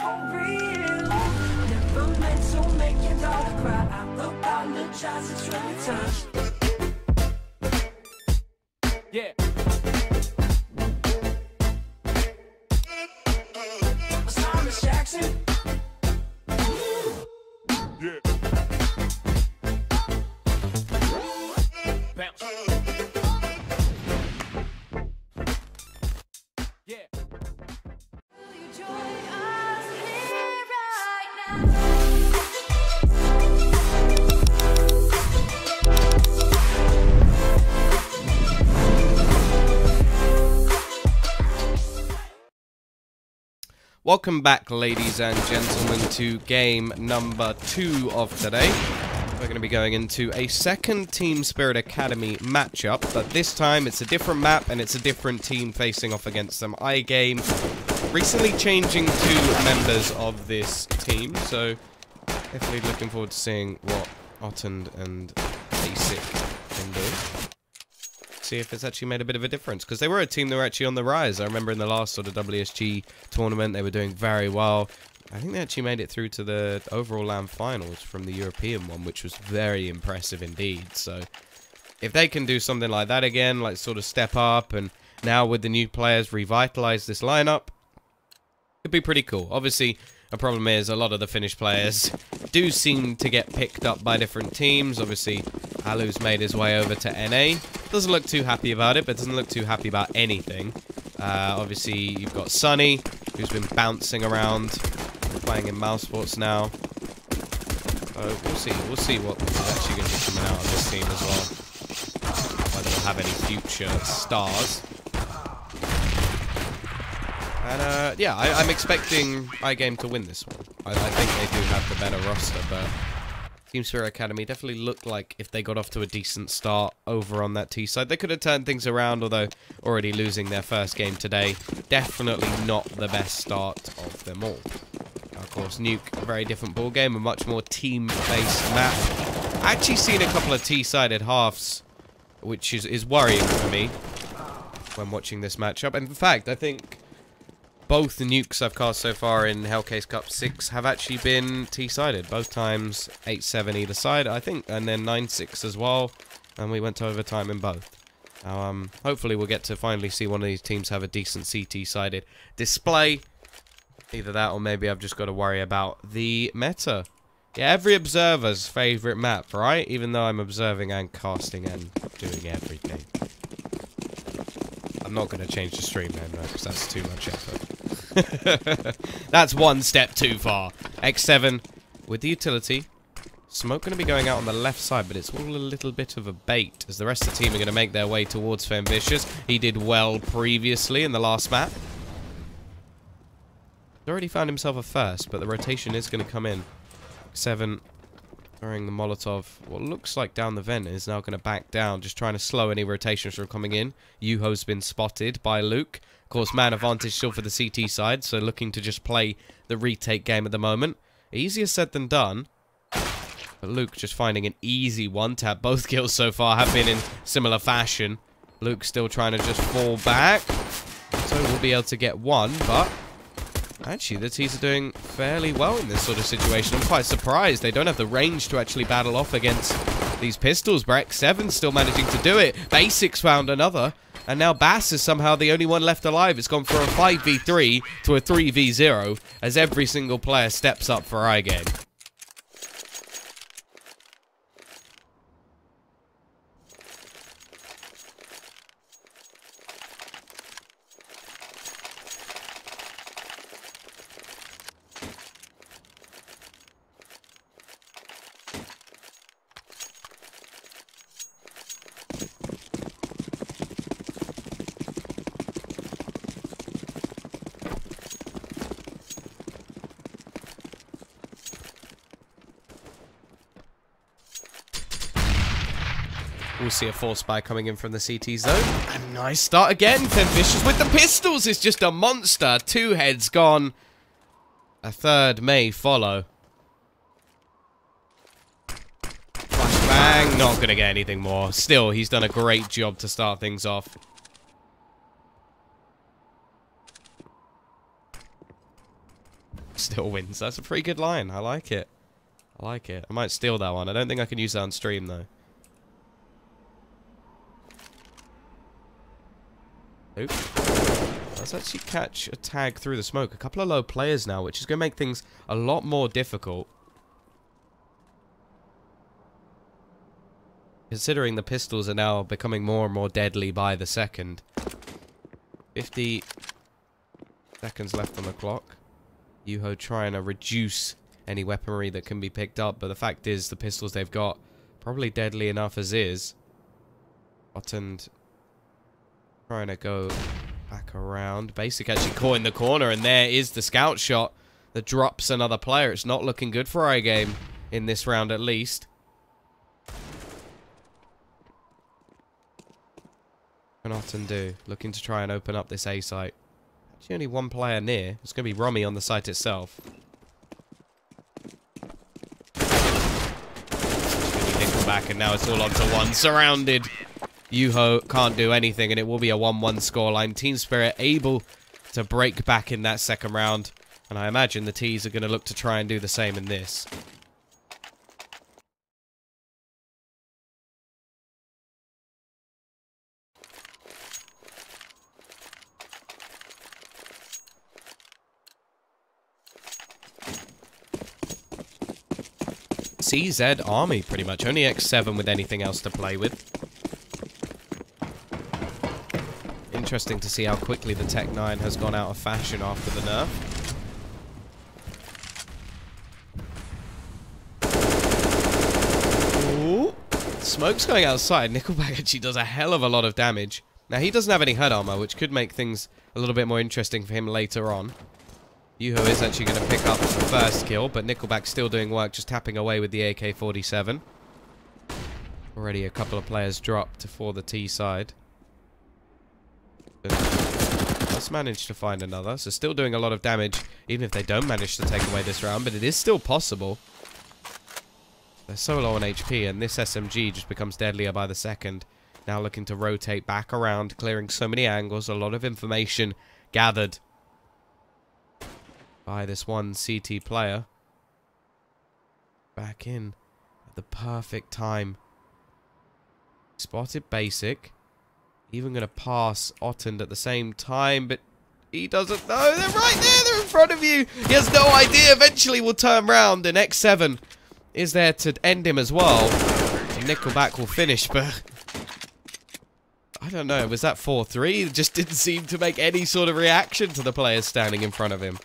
for real. Never meant to make your daughter cry. I apologize, it's really time. Yeah. Thomas Jackson. Yeah. Bounce. Yeah. Will you join us here right now? Welcome back, ladies and gentlemen, to game number 2 of today. We're going to be going into a second Team Spirit Academy matchup, but this time it's a different map and it's a different team facing off against some iGame. Recently changing 2 members of this team, so definitely looking forward to seeing what Ottend and Basic can do. See if it's actually made a bit of a difference, because they were a team that were actually on the rise. I remember in the last sort of WSG tournament they were doing very well. I think they actually made it through to the overall LAN finals from the European one, which was very impressive indeed. So if they can do something like that again, like sort of step up, and now with the new players revitalize this lineup, it'd be pretty cool. Obviously, the problem is a lot of the Finnish players do seem to get picked up by different teams. Obviously, Alu's made his way over to NA. Doesn't look too happy about it, but doesn't look too happy about anything. Obviously, you've got Sunny, who's been bouncing around. We're playing in mouse sports now. We'll see. We'll see what is actually going to be coming out of this team as well. Whether they'll have any future stars. And, yeah, I'm expecting iGame to win this one. I think they do have the better roster, but Team Spirit Academy definitely looked like if they got off to a decent start over on that T side, they could have turned things around, although already losing their first game today, definitely not the best start of them all. Now, of course, Nuke, a very different ball game, a much more team-based map. Actually seen a couple of T-sided halves, which is worrying for me when watching this matchup. And in fact, I think both the nukes I've cast so far in Hellcase Cup 6 have actually been T-sided. Both times 8-7 either side, I think, and then 9-6 as well. And we went to overtime in both. Now, hopefully we'll get to finally see one of these teams have a decent CT-sided display. Either that or maybe I've just got to worry about the meta. Yeah, every observer's favourite map, right? Even though I'm observing and casting and doing everything. I'm not going to change the stream then, because that's too much effort. That's one step too far. X7 with the utility. Smoke going to be going out on the left side, but it's all a little bit of a bait, as the rest of the team are going to make their way towards Femvicious. He did well previously in the last map. He's already found himself a first, but the rotation is going to come in. X7 throwing the Molotov, what looks like down the vent, is now going to back down, just trying to slow any rotations from coming in. Yuho's been spotted by Luke. Of course, man advantage still for the CT side, so looking to just play the retake game at the moment. Easier said than done. But Luke just finding an easy one-tap. Both kills so far have been in similar fashion. Luke still trying to just fall back. So we'll be able to get one, but actually, the T's are doing fairly well in this sort of situation. I'm quite surprised. They don't have the range to actually battle off against these pistols. Breck 7 still managing to do it. Basics found another. And now Bass is somehow the only one left alive. It's gone from a 5v3 to a 3v0 as every single player steps up for iGame. We'll see a force spy coming in from the CT zone. And nice start again. Femvicious with the pistols is just a monster. 2 heads gone. A third may follow. Flashbang. Not going to get anything more. Still, he's done a great job to start things off. still wins. That's a pretty good line. I like it. I like it. I might steal that one. I don't think I can use that on stream, though. Oop. Let's actually catch a tag through the smoke. A couple of low players now, which is going to make things a lot more difficult. Considering the pistols are now becoming more and more deadly by the second. 50 seconds left on the clock. Yuho trying to reduce any weaponry that can be picked up, but the fact is the pistols they've got probably deadly enough as is. Otend trying to go back around. Basic actually caught in the corner, and there is the scout shot that drops another player. It's not looking good for iGame in this round at least. What can Otend do? Looking to try and open up this A site. Actually only one player near. It's going to be Romy on the site itself. Back, and now it's all onto one. Surrounded. Yuho can't do anything, and it will be a 1-1 scoreline. Team Spirit able to break back in that second round, and I imagine the T's are going to look to try and do the same in this. CZ Army, pretty much. Only X7 with anything else to play with. Interesting to see how quickly the Tech 9 has gone out of fashion after the nerf. Ooh. Smoke's going outside. Nickelback actually does a hell of a lot of damage. Now, he doesn't have any head armor, which could make things a little bit more interesting for him later on. Yuho is actually going to pick up the first kill, but Nickelback still doing work, just tapping away with the AK-47. Already a couple of players dropped for the T side. Just managed to find another, so still doing a lot of damage, even if they don't manage to take away this round, but it is still possible. They're so low on HP, and this SMG just becomes deadlier by the second. Now looking to rotate back around, clearing so many angles, a lot of information gathered by this one CT player. Back in at the perfect time. Spotted Basic. Even going to pass Otend at the same time, but he doesn't know. They're right there. They're in front of you. He has no idea. Eventually will turn round, and X7 is there to end him as well. And Nickelback will finish, but I don't know. Was that 4-3? It just didn't seem to make any sort of reaction to the players standing in front of him.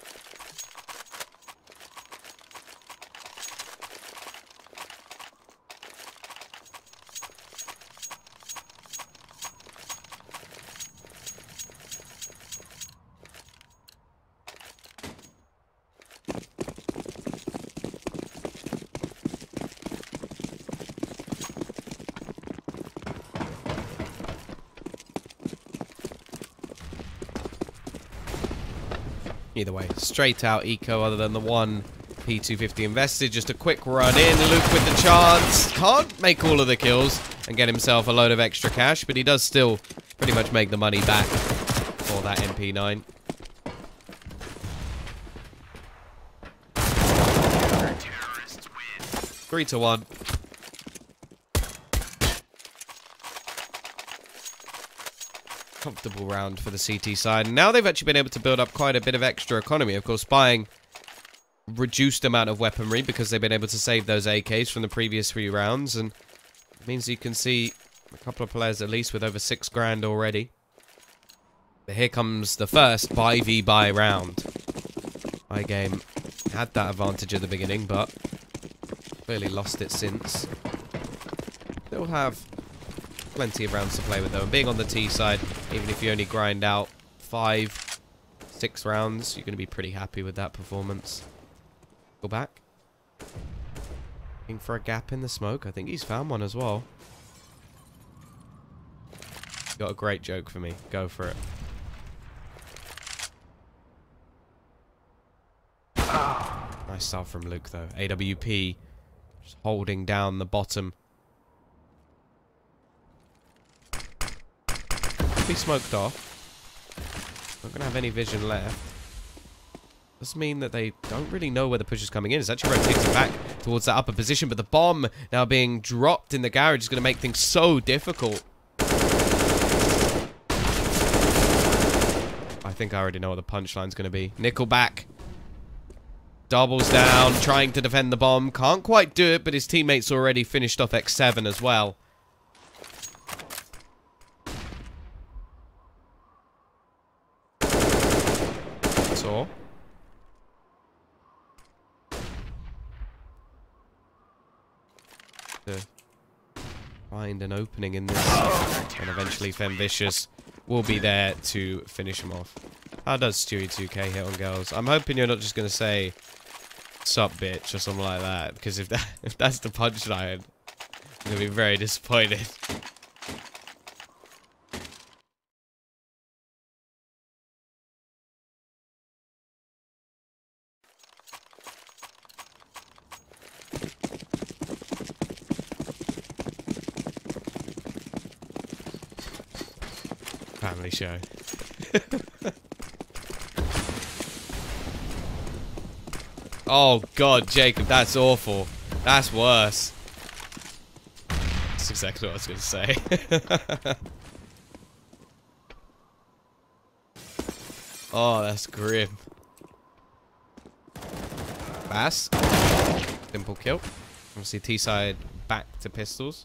Either way, straight out eco other than the one P250 invested. Just a quick run in. Luke with the chance. Can't make all of the kills and get himself a load of extra cash, but he does still pretty much make the money back for that MP9. Three to 1. Comfortable round for the CT side. And now they've actually been able to build up quite a bit of extra economy. Of course, buying reduced amount of weaponry because they've been able to save those AKs from the previous 3 rounds. And it means you can see a couple of players at least with over 6 grand already. But here comes the first buy v buy round. iGame had that advantage at the beginning, but clearly lost it since. They'll have plenty of rounds to play with though, and being on the T side, even if you only grind out 5, 6 rounds, you're going to be pretty happy with that performance. Go back. Looking for a gap in the smoke. I think he's found one as well. Got a great joke for me. Go for it. Nice start from Luke though. AWP just holding down the bottom. Be smoked off. Not gonna have any vision left. Does mean that they don't really know where the push is coming in. It's actually rotating back towards that upper position, but the bomb now being dropped in the garage is going to make things so difficult. I think I already know what the punchline's going to be. Nickelback doubles down, trying to defend the bomb. Can't quite do it, but his teammates already finished off X7 as well. So to find an opening in this, and eventually Femvicious will be there to finish him off. How does Stewie2K hit on girls? I'm hoping you're not just gonna say "sup bitch" or something like that, because if that's the punchline, I'm gonna be very disappointed. Family show. Oh god, Jacob, that's awful. That's worse. That's exactly what I was going to say. Oh, that's grim. Bass. Simple kill. Obviously T-side back to pistols.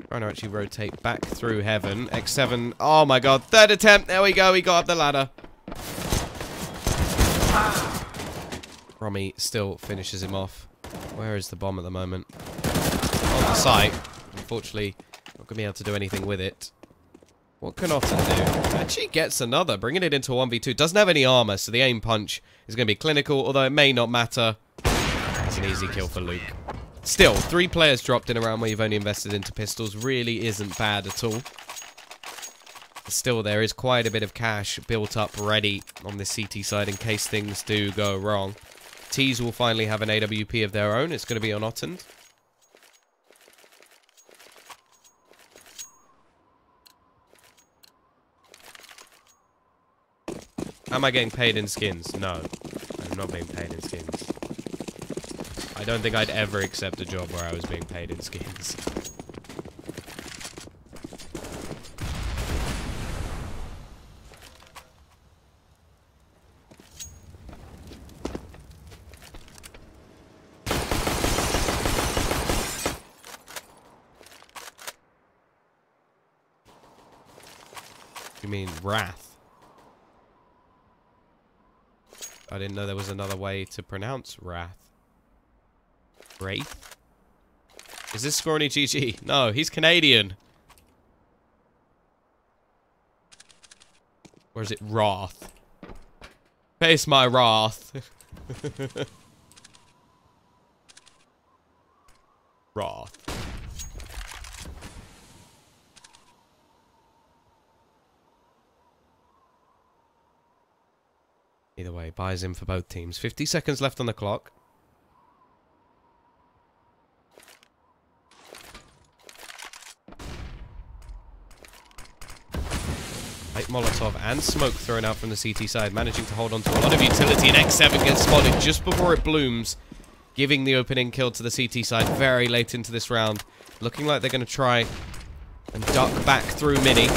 Trying to actually rotate back through heaven. X7. Oh my god. Third attempt. There we go. He got up the ladder. Romy still finishes him off. Where is the bomb at the moment? On the site. Unfortunately, not going to be able to do anything with it. What can Otten do? Actually gets another, bringing it into a 1v2. Doesn't have any armor, so the aim punch is going to be clinical, although it may not matter. It's an easy kill for Luke. Still, 3 players dropped in a round where you've only invested into pistols really isn't bad at all. Still, there is quite a bit of cash built up ready on the CT side in case things do go wrong. T's will finally have an AWP of their own. It's going to be on Otten. Am I getting paid in skins? No, I'm not being paid in skins. I don't think I'd ever accept a job where I was being paid in skins. You mean Wrath? I didn't know there was another way to pronounce Wrath. Wraith? Is this Scrawny GG? No, he's Canadian. Or is it Wrath? Face my wrath. Wrath. Either way, buys in for both teams. 50 seconds left on the clock. Light Molotov and smoke thrown out from the CT side, managing to hold on to a lot of utility, and X7 gets spotted just before it blooms, giving the opening kill to the CT side very late into this round. Looking like they're going to try and duck back through Mini.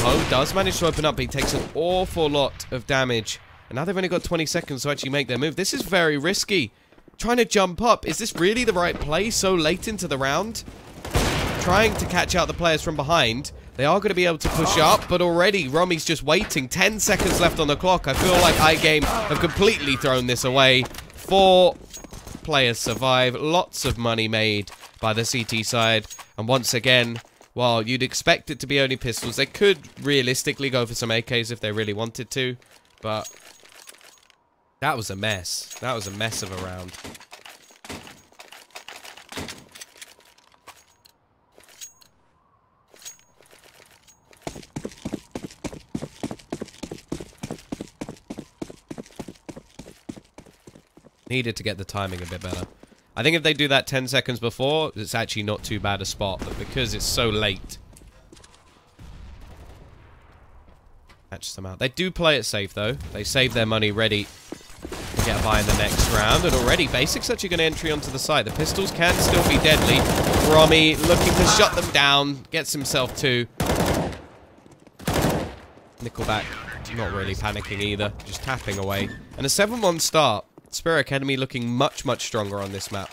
Ho does manage to open up, but he takes an awful lot of damage. And now they've only got 20 seconds to actually make their move. This is very risky. Trying to jump up. Is this really the right play so late into the round? Trying to catch out the players from behind. They are going to be able to push up, but already Romy's just waiting. 10 seconds left on the clock. I feel like iGame have completely thrown this away. 4 players survive. Lots of money made by the CT side. And once again, while you'd expect it to be only pistols, they could realistically go for some AKs if they really wanted to. But that was a mess. That was a mess of a round. Needed to get the timing a bit better. I think if they do that 10 seconds before, it's actually not too bad a spot, but because it's so late. catches them out. They do play it safe, though. They save their money ready to get by in the next round. And already, Basic's actually going to entry onto the site. The pistols can still be deadly. Romy looking to shut them down. Gets himself 2. Nickelback not really panicking either. Just tapping away. And a 7-1 start. Spirit Academy looking much, much stronger on this map.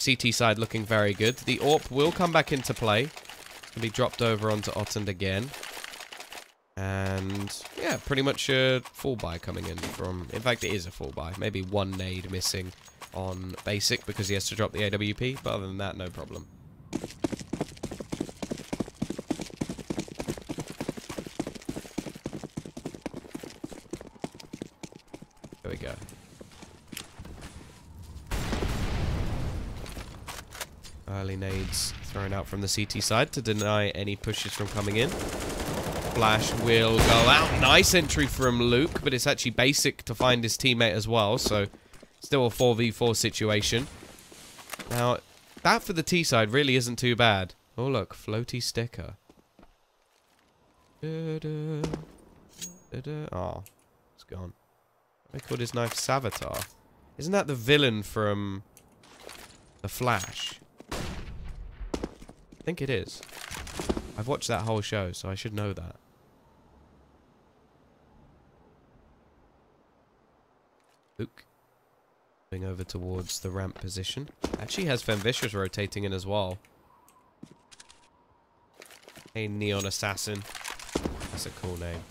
CT side looking very good. The AWP will come back into play. It's going to be dropped over onto Ottend again. And, yeah, pretty much a full buy coming in from... In fact, it is a full buy. Maybe 1 nade missing on Basic because he has to drop the AWP. But other than that, no problem. There we go. Early nades thrown out from the CT side to deny any pushes from coming in. Flash will go out. Nice entry from Luke, but it's actually Basic to find his teammate as well, so still a 4v4 situation. Now, that for the T side really isn't too bad. Oh look, floaty sticker. Oh, it's gone. They called his knife Savitar. Isn't that the villain from The Flash? I think it is. I've watched that whole show, so I should know that. Luke. Going over towards the ramp position. Actually has Femvicious rotating in as well. A Neon Assassin. That's a cool name.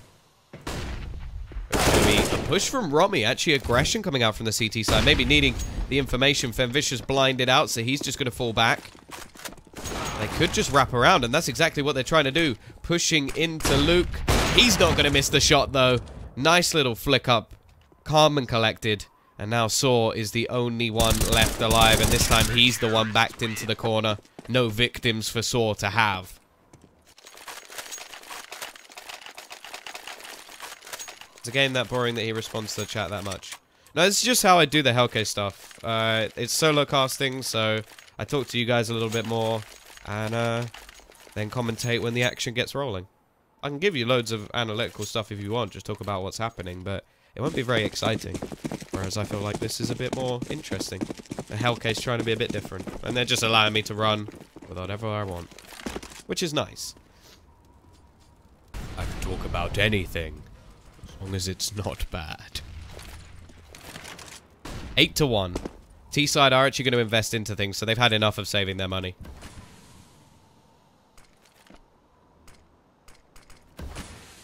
A push from Romy. Actually, aggression coming out from the CT side. Maybe needing the information. Femvicious blinded out, so he's just going to fall back. They could just wrap around, and that's exactly what they're trying to do. Pushing into Luke. He's not going to miss the shot, though. Nice little flick up. Calm and collected. And now Saw is the only one left alive, and this time he's the one backed into the corner. No victims for Saw to have. It's a game that boring that he responds to the chat that much. No, it's just how I do the Hellcase stuff. It's solo casting, so I talk to you guys a little bit more, and then commentate when the action gets rolling. I can give you loads of analytical stuff if you want, just talk about what's happening, but it won't be very exciting. Whereas I feel like this is a bit more interesting. The Hellcase trying to be a bit different, and they're just allowing me to run with whatever I want, which is nice. I can talk about anything. As long as it's not bad. 8-1. T-side are actually going to invest into things, so they've had enough of saving their money.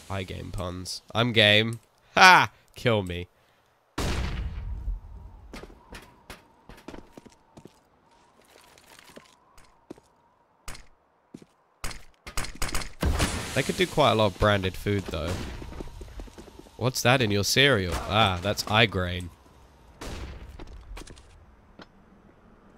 iGame puns. I'm game. Ha! Kill me. They could do quite a lot of branded food, though. What's that in your cereal? Ah, that's iGrain.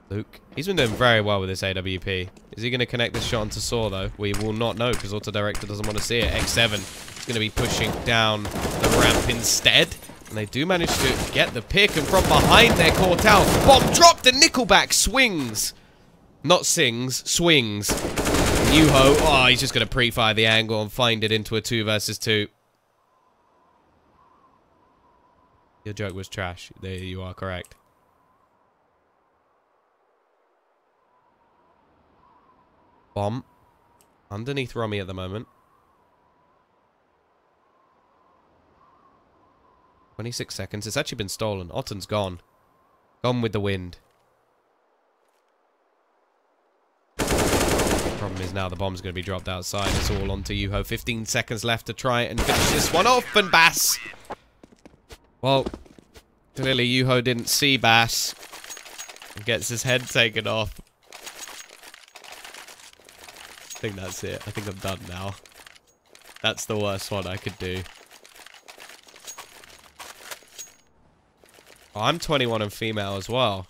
Luke. He's been doing very well with this AWP. Is he going to connect this shot onto Saw, though? We will not know, because Auto Director doesn't want to see it. X7 is going to be pushing down the ramp instead. And they do manage to get the pick, and from behind their Cortal, bomb dropped, and Nickelback swings. Not sings, swings. Yuho, oh, he's just going to pre-fire the angle and find it into a 2 versus 2. Your joke was trash. There you are, correct. Bomb. Underneath Romy at the moment. 26 seconds. It's actually been stolen. Otten's gone. Gone with the wind. Problem is now the bomb's going to be dropped outside. It's all onto Yuho. 15 seconds left to try and finish this one off. And Bass. Well, clearly Yuho didn't see Bass. And gets his head taken off. I think that's it. I think I'm done now. That's the worst one I could do. Oh, I'm 21 and female as well.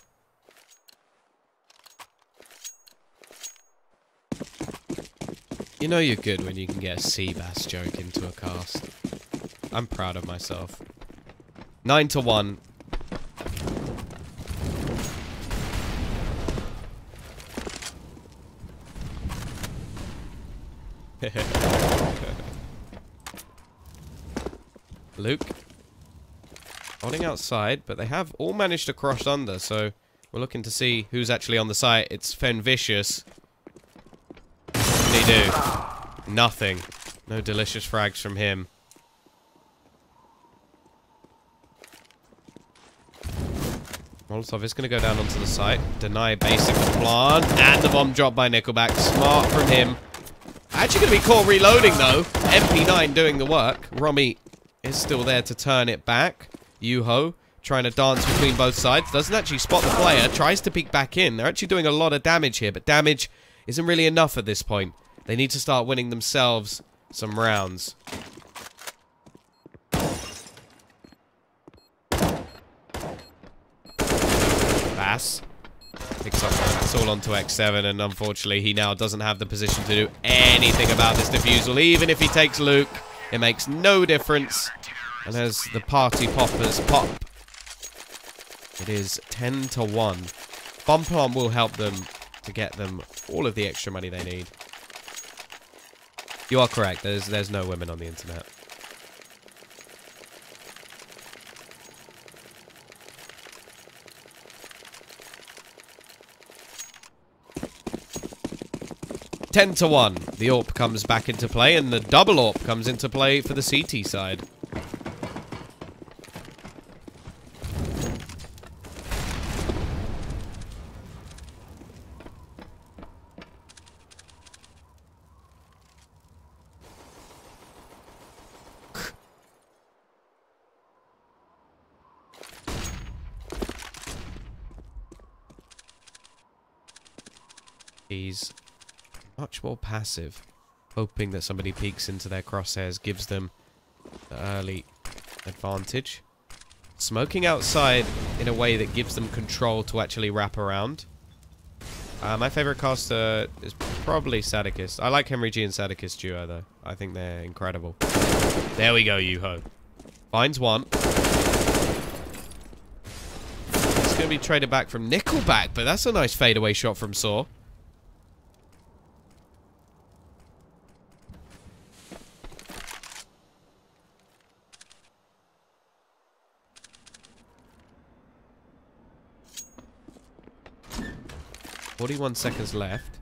You know you're good when you can get a Seabass joke into a cast. I'm proud of myself. 9-1. Luke. Holding outside, but they have all managed to cross under, so we're looking to see who's actually on the site. It's Fenvicious. What did he do? Nothing. No delicious frags from him. Molotov is going to go down onto the site. Deny basic plant. And the bomb drop by Nickelback. Smart from him. Actually going to be caught reloading, though. MP9 doing the work. Romy is still there to turn it back. Yuho trying to dance between both sides. Doesn't actually spot the player. Tries to peek back in. They're actually doing a lot of damage here, but damage isn't really enough at this point. They need to start winning themselves some rounds. Bass picks up it's all onto X7, and unfortunately he now doesn't have the position to do anything about this defusal. Even if he takes Luke, it makes no difference. And as the party poppers pop, it is 10-1. Bomb plant will help them to get them all of the extra money they need. You are correct. There's no women on the internet. Ten to 1. The AWP comes back into play, and the double AWP comes into play for the CT side. He's much more passive, hoping that somebody peeks into their crosshairs, gives them the early advantage. Smoking outside in a way that gives them control to actually wrap around. My favorite caster is probably Sadikist. I like Henry G and Sadikist duo, though. I think they're incredible. There we go, Yuho. Finds one. It's going to be traded back from Nickelback, but that's a nice fadeaway shot from Saw. .41 seconds left.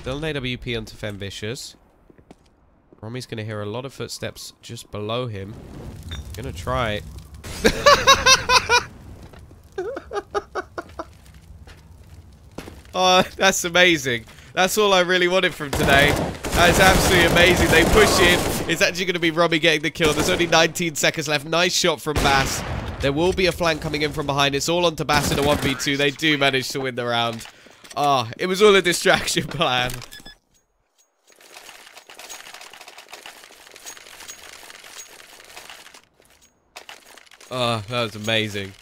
Still an AWP onto Fenvicious. Romy's going to hear a lot of footsteps just below him. Gonna try. Oh, that's amazing. That's all I really wanted from today. That's absolutely amazing. They push in. It's actually going to be Romy getting the kill. There's only 19 seconds left. Nice shot from Bass. There will be a flank coming in from behind. It's all onto Bass in a 1v2. They do manage to win the round. Ah, it was all a distraction plan. Oh, that was amazing.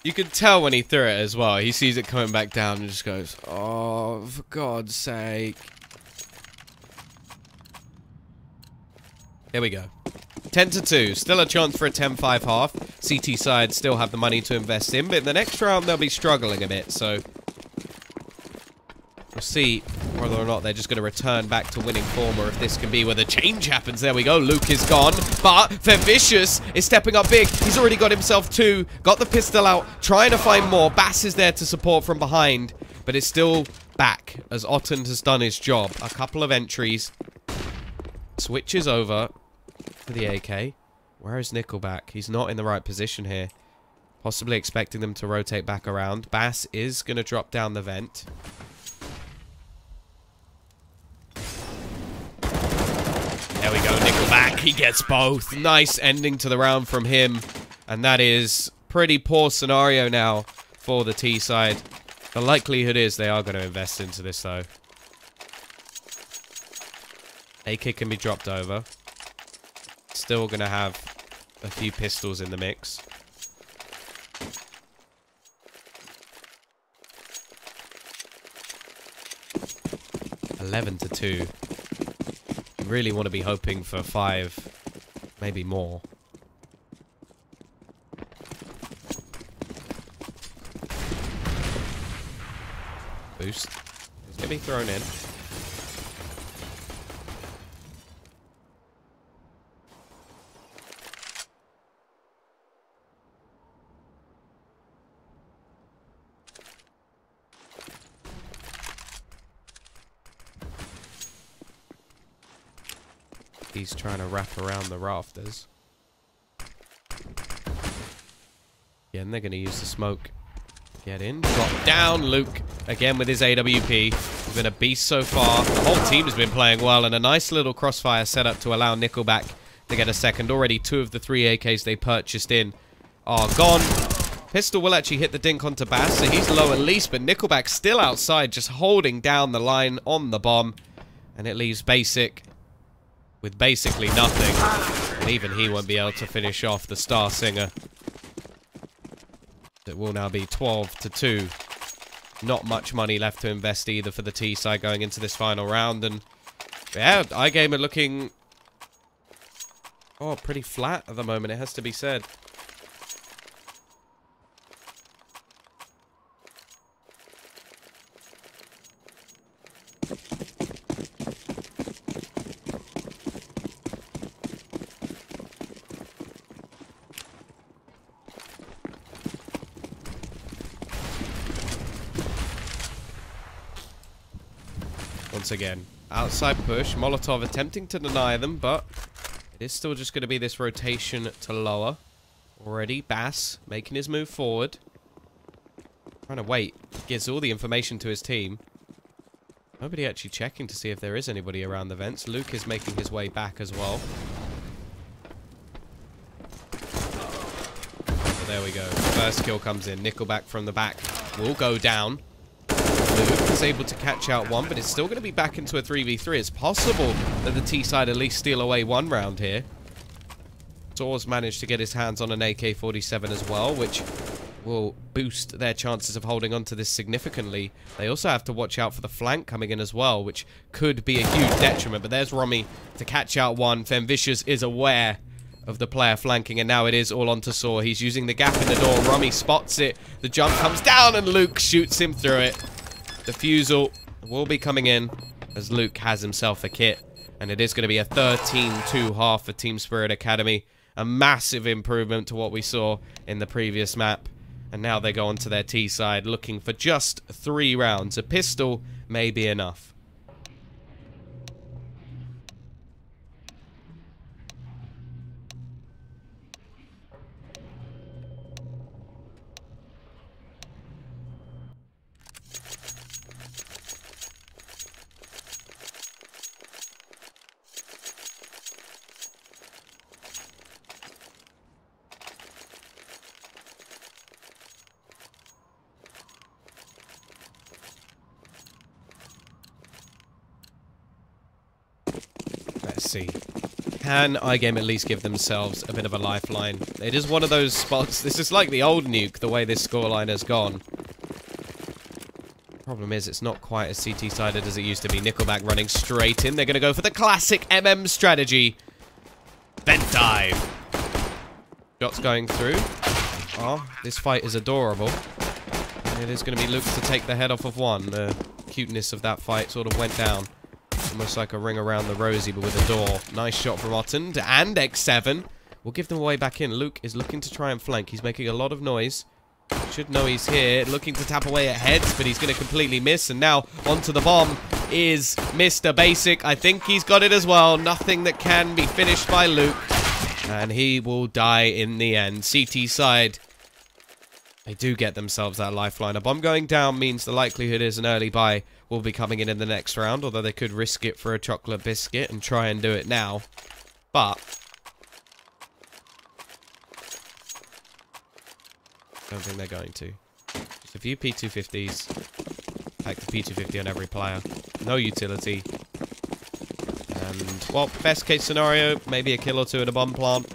You can tell when he threw it as well. He sees it coming back down and just goes, oh, for God's sake. Here we go. 10-2. Still a chance for a 10-5 half. CT side still have the money to invest in, but in the next round they'll be struggling a bit, so we'll see whether or not they're just going to return back to winning form, or if this can be where the change happens. There we go. Luke is gone, but Fenvicious is stepping up big. He's already got himself 2. Got the pistol out, trying to find more. Bass is there to support from behind, but it's still back as Otten has done his job. A couple of entries. Switches over to the AK. Where is Nickelback? He's not in the right position here. Possibly expecting them to rotate back around. Bass is going to drop down the vent. There we go, Nickelback. He gets both. Nice ending to the round from him. And that is pretty poor scenario now for the T side. The likelihood is they are going to invest into this, though. AK can be dropped over. Still going to have a few pistols in the mix. (11-2). You really want to be hoping for 5, maybe more. Boost. It's going to be thrown in. He's trying to wrap around the rafters. Again, they're going to use the smoke. Get in. Drop down. Luke, again with his AWP. He's been a beast so far. The whole team has been playing well, and a nice little crossfire setup to allow Nickelback to get a second. Already 2 of the 3 AKs they purchased in are gone. Pistol will actually hit the dink onto Bass, so he's low at least, but Nickelback still outside, just holding down the line on the bomb. And it leaves Basic with basically nothing. And even he won't be able to finish off the Star Singer. It will now be 12-2. Not much money left to invest either for the T side going into this final round. And yeah, iGame are looking pretty flat at the moment, it has to be said. Once again, outside push. Molotov attempting to deny them, but it is still just going to be this rotation to lower. Already, Bass making his move forward. Trying to wait. Gives all the information to his team. Nobody actually checking to see if there is anybody around the vents. Luke is making his way back as well. So there we go. First kill comes in. Nickelback from the back will go down. Luke is able to catch out one, but it's still going to be back into a 3v3. It's possible that the T side at least steal away one round here. Zor's managed to get his hands on an AK-47 as well, which will boost their chances of holding on to this significantly. They also have to watch out for the flank coming in as well, which could be a huge detriment. But there's Romy to catch out one. Femvicious is aware of the player flanking, and now it is all onto Zor. He's using the gap in the door. Romy spots it. The jump comes down, and Luke shoots him through it. Defusal will be coming in as Luke has himself a kit. And it is going to be a 13-2 half for Team Spirit Academy. A massive improvement to what we saw in the previous map. And now they go on to their T side looking for just 3 rounds. A pistol may be enough. Let's see. Can iGame at least give themselves a bit of a lifeline? It is one of those spots. This is like the old nuke, the way this scoreline has gone. Problem is, it's not quite as CT-sided as it used to be. Nickelback running straight in. They're going to go for the classic MM strategy. Vent dive. Shots going through. Oh, this fight is adorable. It is going to be Luke to take the head off of one. The cuteness of that fight sort of went down. Almost like a ring around the rosy, but with a door. Nice shot from Ottend. And X7 will give them a way back in. Luke is looking to try and flank. He's making a lot of noise. Should know he's here. Looking to tap away at heads, but he's going to completely miss. And now onto the bomb is Mr. Basic. I think he's got it as well. Nothing that can be finished by Luke. And he will die in the end. CT side. They do get themselves that lifeline. A bomb going down means the likelihood is an early buy will be coming in the next round, although they could risk it for a chocolate biscuit and try and do it now. But I don't think they're going to. Just a few P250s. Pack the P250 on every player. No utility. And, well, best case scenario, maybe a kill or two at a bomb plant.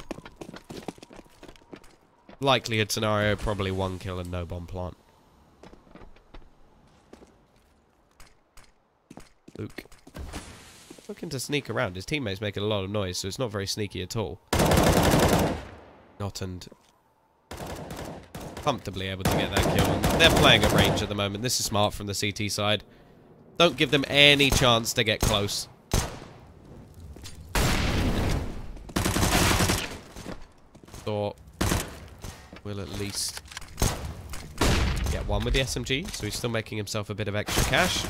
Likelihood scenario, probably 1 kill and no bomb plant. Luke looking to sneak around. His teammates making a lot of noise, so it's not very sneaky at all. Ottend comfortably able to get that kill. And they're playing at range at the moment. This is smart from the CT side. Don't give them any chance to get close. Thought will at least get one with the SMG, so he's still making himself a bit of extra cash.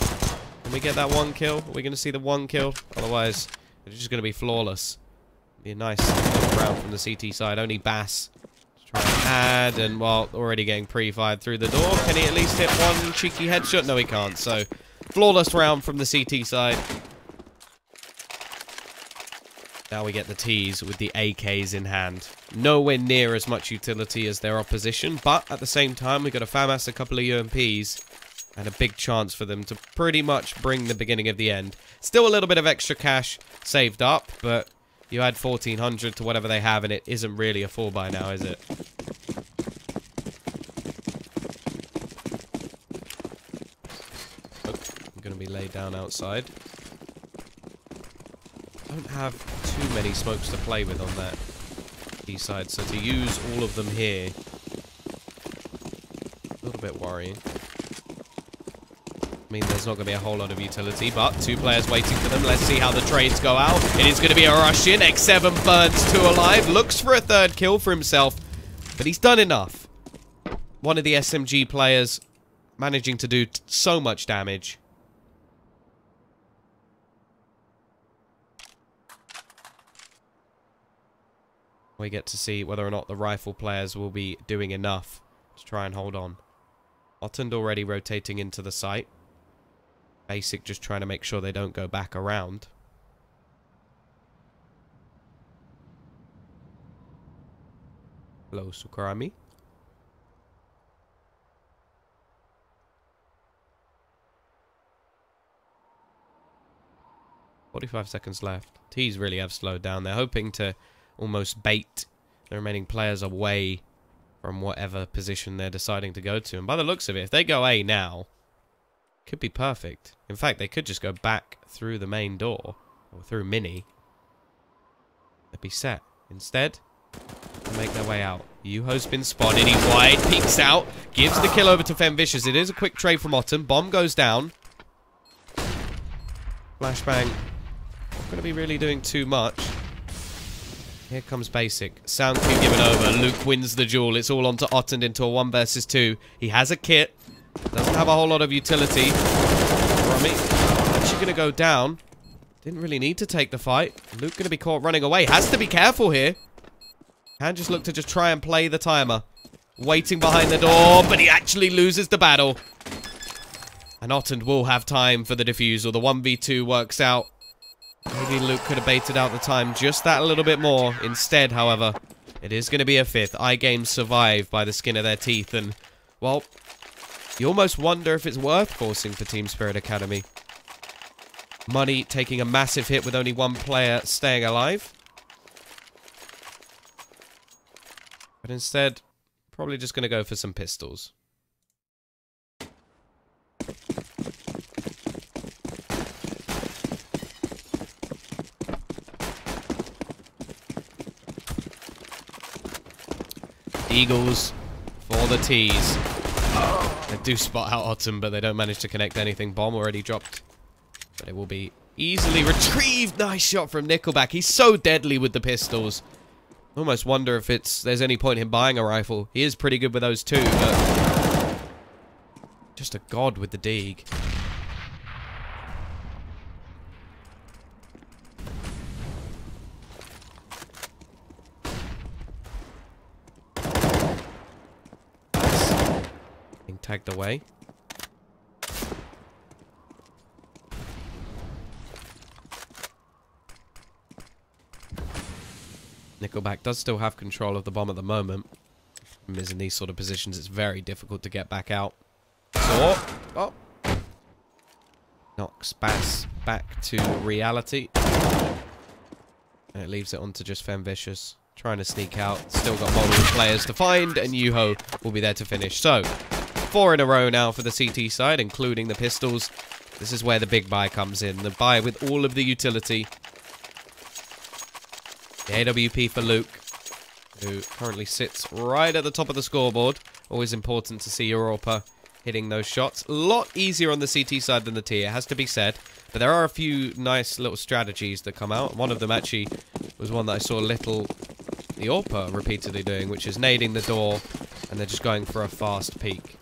Can we get that 1 kill? Are we going to see the 1 kill? Otherwise, It's just going to be flawless. Be a nice little round from the CT side. Only Bass trying to add, and well, already getting pre-fired through the door. Can he at least hit one cheeky headshot? No, he can't. So, flawless round from the CT side. Now we get the Ts with the AKs in hand. Nowhere near as much utility as their opposition, but at the same time, we got a FAMAS, a couple of UMPs, and a big chance for them to pretty much bring the beginning of the end. Still a little bit of extra cash saved up, but you add 1,400 to whatever they have, and it isn't really a 4-buy now, is it? Oh, I'm going to be laid down outside. Don't have too many smokes to play with on that east side, so to use all of them here, a little bit worrying. I mean, there's not going to be a whole lot of utility, but 2 players waiting for them. Let's see how the trades go out. It is going to be a rush in. X7 burns 2 alive, looks for a 3rd kill for himself, but he's done enough. One of the SMG players managing to do so much damage. We get to see whether or not the rifle players will be doing enough to try and hold on. Ottend already rotating into the site. Basic just trying to make sure they don't go back around. Hello, Sukarami. "45 seconds left. Ts really have slowed down. They're hoping to almost bait the remaining players away from whatever position they're deciding to go to. And by the looks of it, if they go A now, could be perfect. In fact, they could just go back through the main door, or through Mini. They'd be set. Instead, they make their way out. Yuho's been spotted. He's wide, peeks out, gives the kill over to Femvicious. It is a quick trade from Otten. Bomb goes down. Flashbang. Not going to be really doing too much. Here comes Basic. Sound cue given over. Luke wins the duel. It's all on to Ottend into a 1 versus 2. He has a kit. Doesn't have a whole lot of utility. Rummy actually going to go down. Didn't really need to take the fight. Luke going to be caught running away. Has to be careful here. Can just look to just try and play the timer. Waiting behind the door, but he actually loses the battle. And Ottend will have time for the defusal. The 1v2 works out. Maybe Luke could have baited out the time just that a little bit more. Instead, however, it is going to be a 5th. iGame survive by the skin of their teeth. And, well, you almost wonder if it's worth forcing for Team Spirit Academy. Money taking a massive hit with only 1 player staying alive. But instead, probably just going to go for some pistols. Eagles for the Ts. They do spot out Otten, but they don't manage to connect anything. Bomb already dropped. But it will be easily retrieved. Nice shot from Nickelback. He's so deadly with the pistols. Almost wonder if there's any point in buying a rifle. He is pretty good with those too, but just a god with the Deeg. Being tagged away. Nickelback does still have control of the bomb at the moment. In these sort of positions, it's very difficult to get back out. So, oh. Knocks Bass back to reality. And it leaves it on to just Femvicious. Trying to sneak out. Still got multiple players to find, and Yuho will be there to finish. So, 4 in a row now for the CT side, including the pistols. This is where the big buy comes in. The buy with all of the utility. The AWP for Luke, who currently sits right at the top of the scoreboard. Always important to see Europa hitting those shots. A lot easier on the CT side than the T, it has to be said. But there are a few nice little strategies that come out. One of them actually was one that I saw the Orpa repeatedly doing, which is nading the door, and they're just going for a fast peek.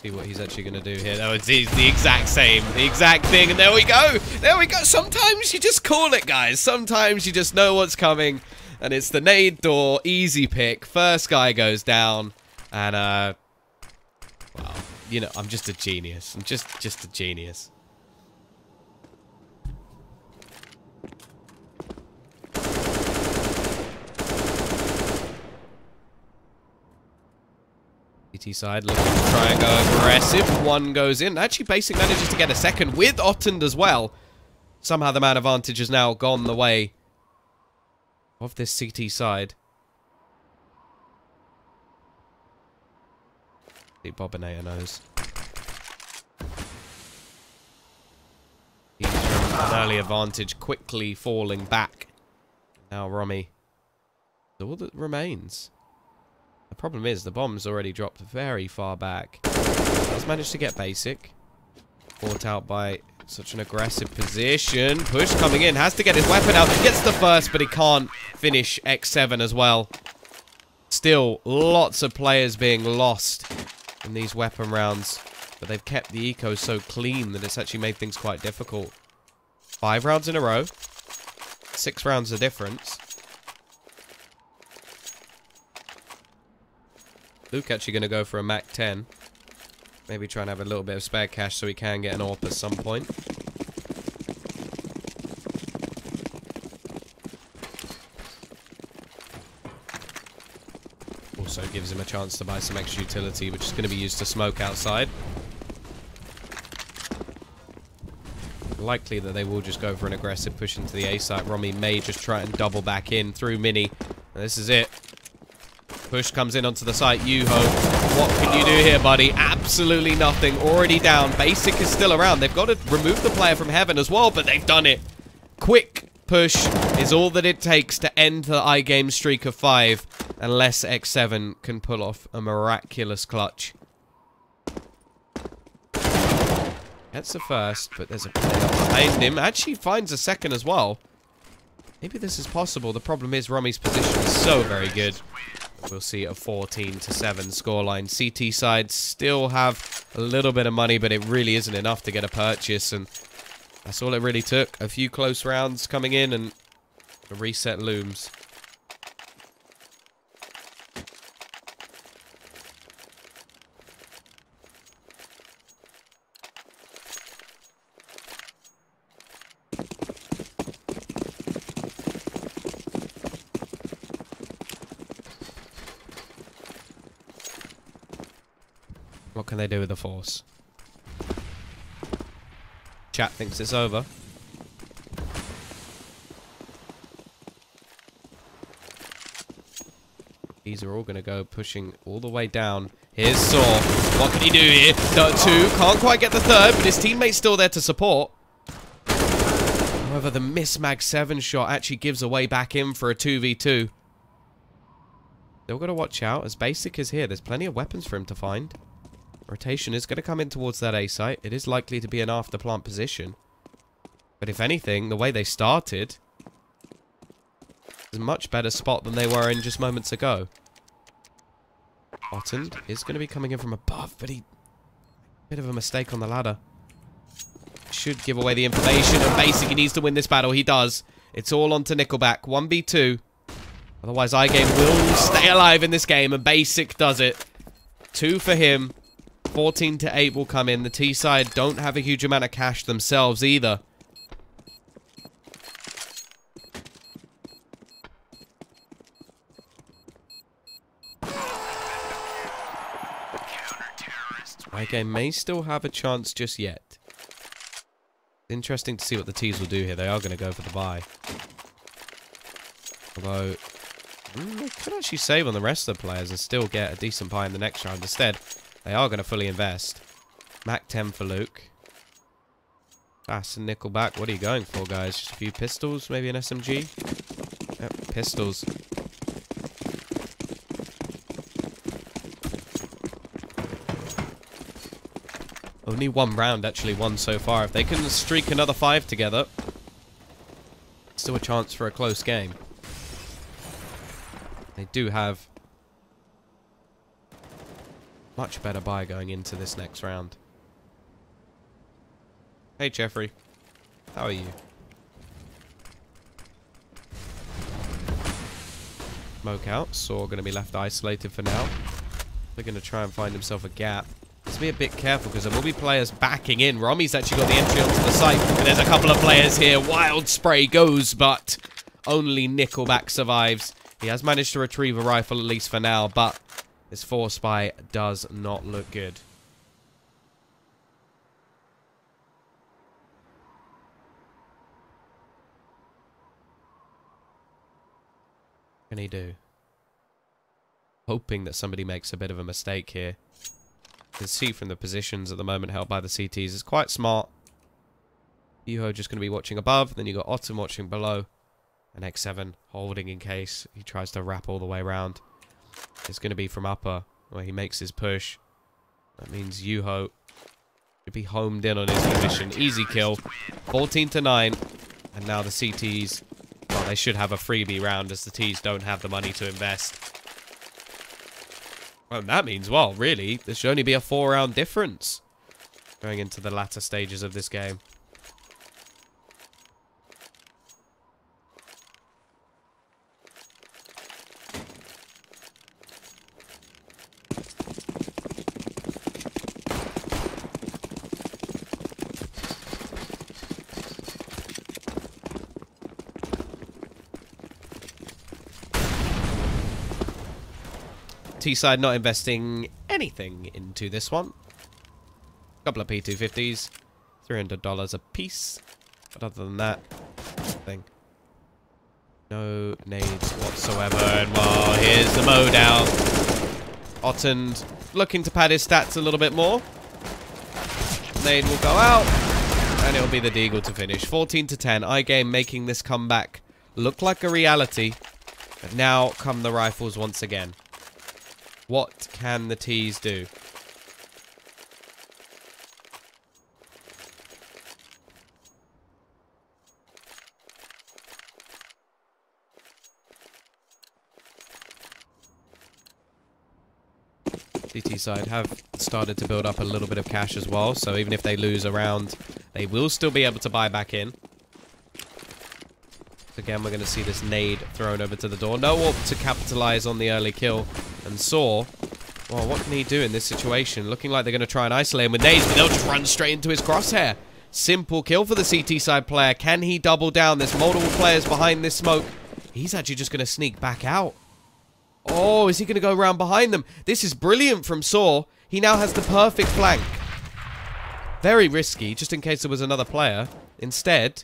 See what he's actually going to do here. Oh, it's the exact same. The exact thing. And there we go. There we go. Sometimes you just call it, guys. Sometimes you just know what's coming. And it's the nade door. Easy pick. First guy goes down. And, well, you know, I'm just a genius. I'm just a genius. CT side looking to try and go aggressive. One goes in. Actually, Basic manages to get a second with Ottend as well. Somehow the man advantage has now gone the way of this CT side. See, Bobinator knows. He's from an early advantage, quickly falling back. Now Romy. All that remains. The problem is the bomb's already dropped very far back. Has managed to get Basic. Caught out by such an aggressive position. Push coming in. Has to get his weapon out. Gets the first, but he can't finish X7 as well. Still, lots of players being lost in these weapon rounds. But they've kept the eco so clean that it's actually made things quite difficult. 5 rounds in a row. 6 rounds of difference. Luke actually going to go for a Mac 10. Maybe try and have a little bit of spare cash so he can get an AWP at some point. Also gives him a chance to buy some extra utility, which is going to be used to smoke outside. Likely that they will just go for an aggressive push into the A site. Romy may just try and double back in through Mini. And this is it. Push comes in onto the site. Yuho, what can you do here, buddy? Absolutely nothing. Already down. Basic is still around. They've got to remove the player from heaven as well, but they've done it. Quick push is all that it takes to end the iGame streak of 5, unless X7 can pull off a miraculous clutch. Gets the first, but there's a player behind him. Actually finds a second as well. Maybe this is possible. The problem is Romy's position is so very good. We'll see a 14-7 scoreline. CT side still have a little bit of money, but it really isn't enough to get a purchase, and that's all it really took. A few close rounds coming in, and a reset looms. What can they do with the force? Chat thinks it's over. These are all going to go pushing all the way down. Here's Saw. What can he do here? No, 2. Can't quite get the 3rd, but his teammate's still there to support. However, the miss Mag 7 shot actually gives away back in for a 2v2. Still got to watch out as Basic is here. There's plenty of weapons for him to find. Rotation is going to come in towards that A site. It is likely to be an after plant position. But if anything, the way they started is a much better spot than they were in just moments ago. Ottend is going to be coming in from above, but he... Bit of a mistake on the ladder. Should give away the information, and Basic, he needs to win this battle. He does. It's all on to Nickelback. 1v2. Otherwise, iGame will stay alive in this game, and Basic does it. 2 for him. 14-8 will come in. The T side don't have a huge amount of cash themselves either. iGame may still have a chance just yet. Interesting to see what the T's will do here. They are going to go for the buy. Although, they could actually save on the rest of the players and still get a decent buy in the next round. Instead, they are going to fully invest. Mac 10 for Luke. Fast and Nickelback. What are you going for, guys? Just a few pistols? Maybe an SMG? Yep, pistols. Only 1 round actually won so far. If they can streak another 5 together, still a chance for a close game. They do have Much better buy going into this next round. Hey, Jeffrey. How are you? Smoke out. Saw going to be left isolated for now. We're going to try and find himself a gap. Let's be a bit careful because there will be players backing in. Rommy's actually got the entry onto the site. And there's a couple of players here. Wild spray goes, but only Nickelback survives. He has managed to retrieve a rifle, at least for now, but this force buy does not look good. What can he do? Hoping that somebody makes a bit of a mistake here. You can see from the positions at the moment held by the CTs is quite smart. Yuho just going to be watching above. Then you got Autumn watching below. And X7 holding in case he tries to wrap all the way around. It's going to be from upper where he makes his push. That means Yuho should be homed in on his position. Easy kill. 14-9. And now the CTs, well, they should have a freebie round as the Ts don't have the money to invest. Well, that means, well, really, there should only be a 4-round difference going into the latter stages of this game. T-side not investing anything into this one. Couple of P250s. $300 a piece. But other than that, nothing. No nades whatsoever. And well, here's the mow down. Ottend looking to pad his stats a little bit more. Nade will go out. And it'll be the Deagle to finish. 14-10. iGame making this comeback look like a reality. But now come the rifles once again. What can the Ts do? CT side have started to build up a little bit of cash as well, so even if they lose a round, they will still be able to buy back in. Again, we're going to see this nade thrown over to the door. No AWP to capitalize on the early kill. And Saw, well, what can he do in this situation? Looking like they're going to try and isolate him with nades, but they'll just run straight into his crosshair. Simple kill for the CT side player. Can he double down? There's multiple players behind this smoke. He's actually just going to sneak back out. Oh, is he going to go around behind them? This is brilliant from Saw. He now has the perfect flank. Very risky, just in case there was another player. Instead,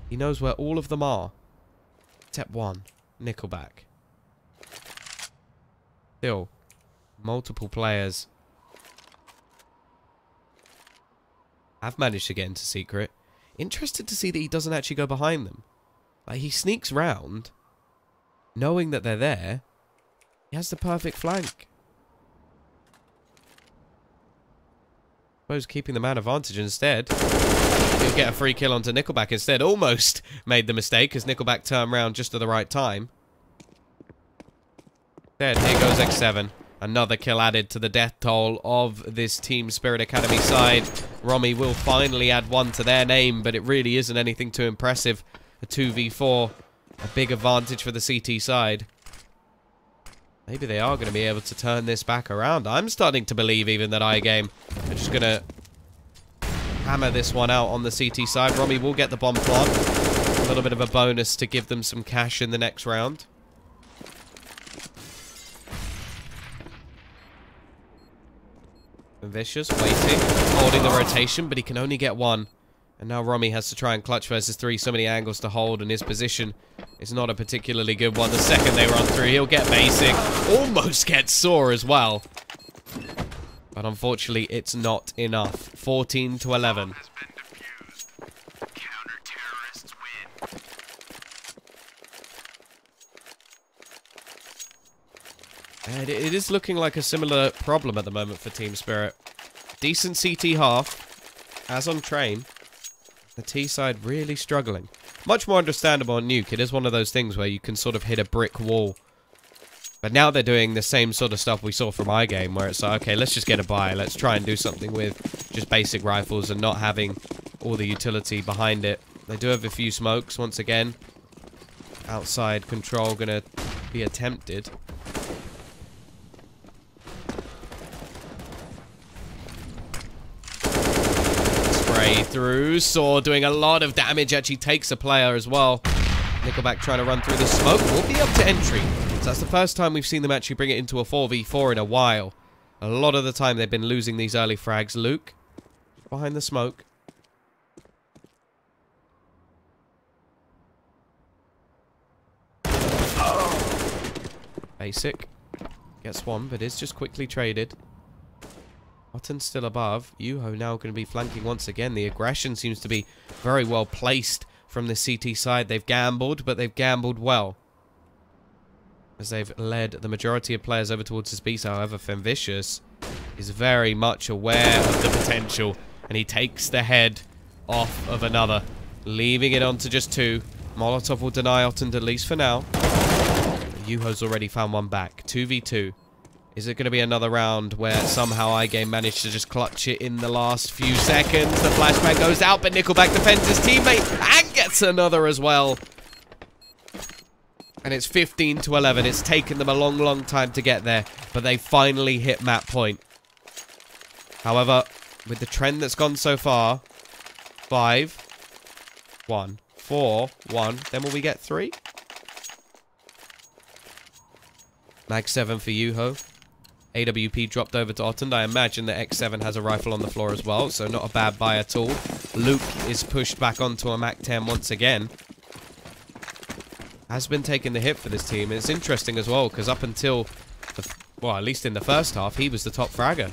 he knows where all of them are. Step 1, Nickelback. Still, multiple players have managed to get into secret. Interested to see that he doesn't actually go behind them. Like, he sneaks round, knowing that they're there. He has the perfect flank. I suppose keeping the man advantage instead. He'll get a free kill onto Nickelback instead. Almost made the mistake as Nickelback turned around just at the right time. There, here goes X7. Another kill added to the death toll of this Team Spirit Academy side. Romy will finally add one to their name, but it really isn't anything too impressive. A 2v4, a big advantage for the CT side. Maybe they are going to be able to turn this back around. I'm starting to believe even that iGame are just going to hammer this one out on the CT side. Romy will get the bomb plant. A little bit of a bonus to give them some cash in the next round. Vicious, waiting, holding the rotation, but he can only get one. And now Romy has to try and clutch versus 3. So many angles to hold, and his position is not a particularly good one. The second they run through, he'll get basic. Almost gets Saw as well. But unfortunately, it's not enough. 14-11. And it is looking like a similar problem at the moment for Team Spirit. Decent CT half, as on train. The T side really struggling. Much more understandable on nuke. It is one of those things where you can sort of hit a brick wall But now they're doing the same sort of stuff we saw from iGame, where it's like, okay, let's just get a buy. Let's try and do something with just basic rifles and not having all the utility behind it. They do have a few smokes, once again. Outside control gonna be attempted. Spray through. Saw doing a lot of damage. Actually takes a player as well. Nickelback trying to run through the smoke. Will be up to entry. So that's the first time we've seen them actually bring it into a 4v4 in a while. A lot of the time they've been losing these early frags. Luke, behind the smoke. Basic. Gets one, but is just quickly traded. Otton's still above. Yuho now going to be flanking once again. The aggression seems to be very well placed from the CT side. They've gambled, but they've gambled well, as they've led the majority of players over towards this beast. However, Femvicious is very much aware of the potential, and he takes the head off of another, leaving it on to just two. Molotov will deny Otton at least for now. Yuho's already found one back. 2v2. Is it going to be another round where somehow iGame managed to just clutch it in the last few seconds? The flashbang goes out, but Nickelback defends his teammate and gets another as well. And it's 15-11. It's taken them a long, long time to get there, but they finally hit map point. However, with the trend that's gone so far, 5, 1, 4, 1, then will we get 3? Mag 7 for Yuho. AWP dropped over to Otton. I imagine that X7 has a rifle on the floor as well, so not a bad buy at all. Luke is pushed back onto a Mac 10 once again. Has been taking the hit for this team. It's interesting as well, because up until, well, at least in the first half, he was the top fragger.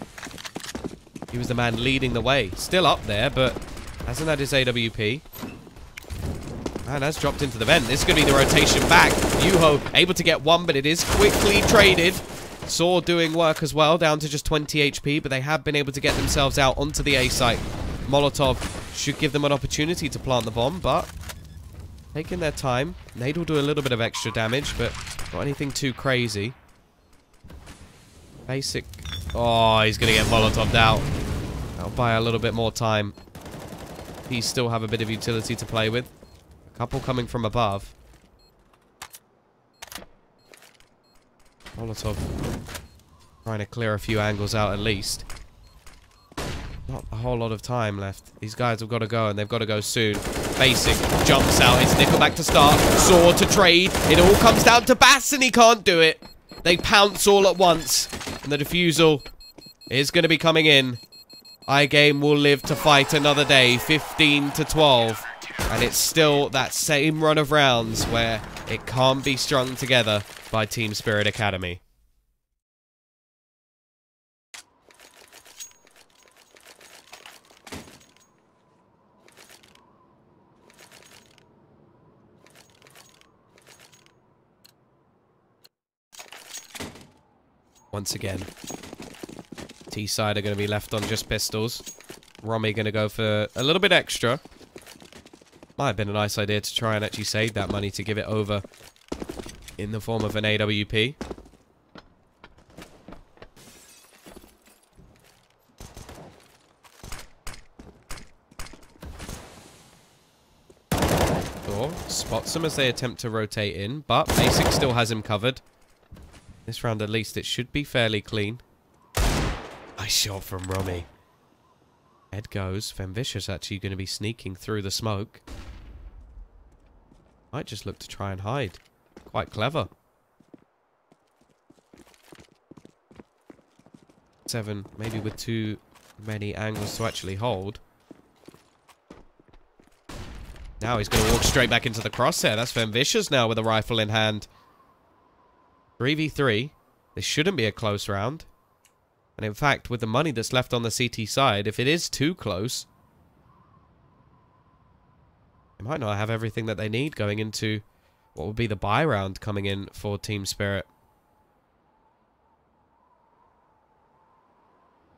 He was the man leading the way. Still up there, but hasn't had his AWP. And has dropped into the vent. This is going to be the rotation back. Yuho able to get one, but it is quickly traded. Saw doing work as well, down to just 20 HP, but they have been able to get themselves out onto the A site. Molotov should give them an opportunity to plant the bomb, but taking their time. Nade will do a little bit of extra damage, but not anything too crazy. Basic. Oh, he's going to get Molotoved out. That'll buy a little bit more time. He still have a bit of utility to play with. A couple coming from above. Molotov trying to clear a few angles out at least. Not a whole lot of time left. These guys have got to go, and they've got to go soon. Basic jumps out. It's Nickelback to start. Saw to trade. It all comes down to Bass, and he can't do it. They pounce all at once, and the defusal is going to be coming in. iGame will live to fight another day. 15-12. And it's still that same run of rounds where it can't be strung together by Team Spirit Academy. Once again, T-side are going to be left on just pistols. Romy going to go for a little bit extra. Might have been a nice idea to try and actually save that money to give it over in the form of an AWP. Thor spots him as they attempt to rotate in, but Basic still has him covered. This round at least it should be fairly clean. Nice shot from Romy. Head goes. Femvicious actually going to be sneaking through the smoke. Might just look to try and hide. Quite clever. 7, maybe with too many angles to actually hold. Now he's going to walk straight back into the crosshair. That's Femvicious now with a rifle in hand. 3v3. This shouldn't be a close round. And in fact, with the money that's left on the CT side, if it is too close, they might not have everything that they need going into what would be the buy round coming in for Team Spirit.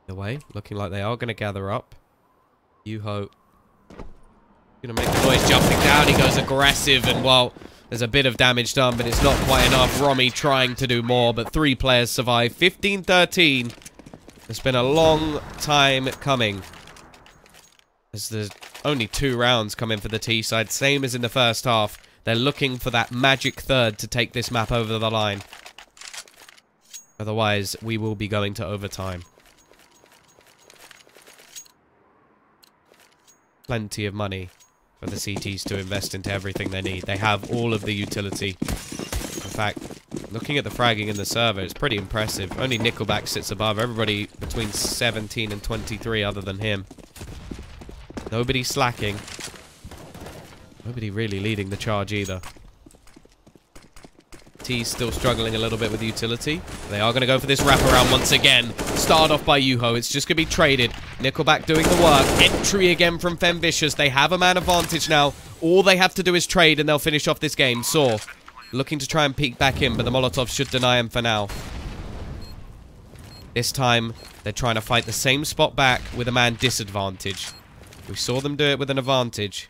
Either way, looking like they are going to gather up. Yuho going to make the noise jumping down. He goes aggressive, and well, There's a bit of damage done, but it's not quite enough. Romy trying to do more, but 3 players survive. 15-13. It's been a long time coming. As there's only 2 rounds coming for the T side, same as in the first half. They're looking for that magic third to take this map over the line. Otherwise, we will be going to overtime. Plenty of money for the CTs to invest into everything they need. They have all of the utility. In fact, looking at the fragging in the server, it's pretty impressive. Only Nickelback sits above. Everybody between 17 and 23 other than him. Nobody slacking. Nobody really leading the charge either. T's still struggling a little bit with utility. They are going to go for this wraparound once again. Started off by Yuho. It's just going to be traded. Nickelback doing the work. Entry again from Femvicious. They have a man advantage now. All they have to do is trade and they'll finish off this game. Saw looking to try and peek back in, but the Molotov should deny him for now. This time, they're trying to fight the same spot back with a man disadvantage. We saw them do it with an advantage.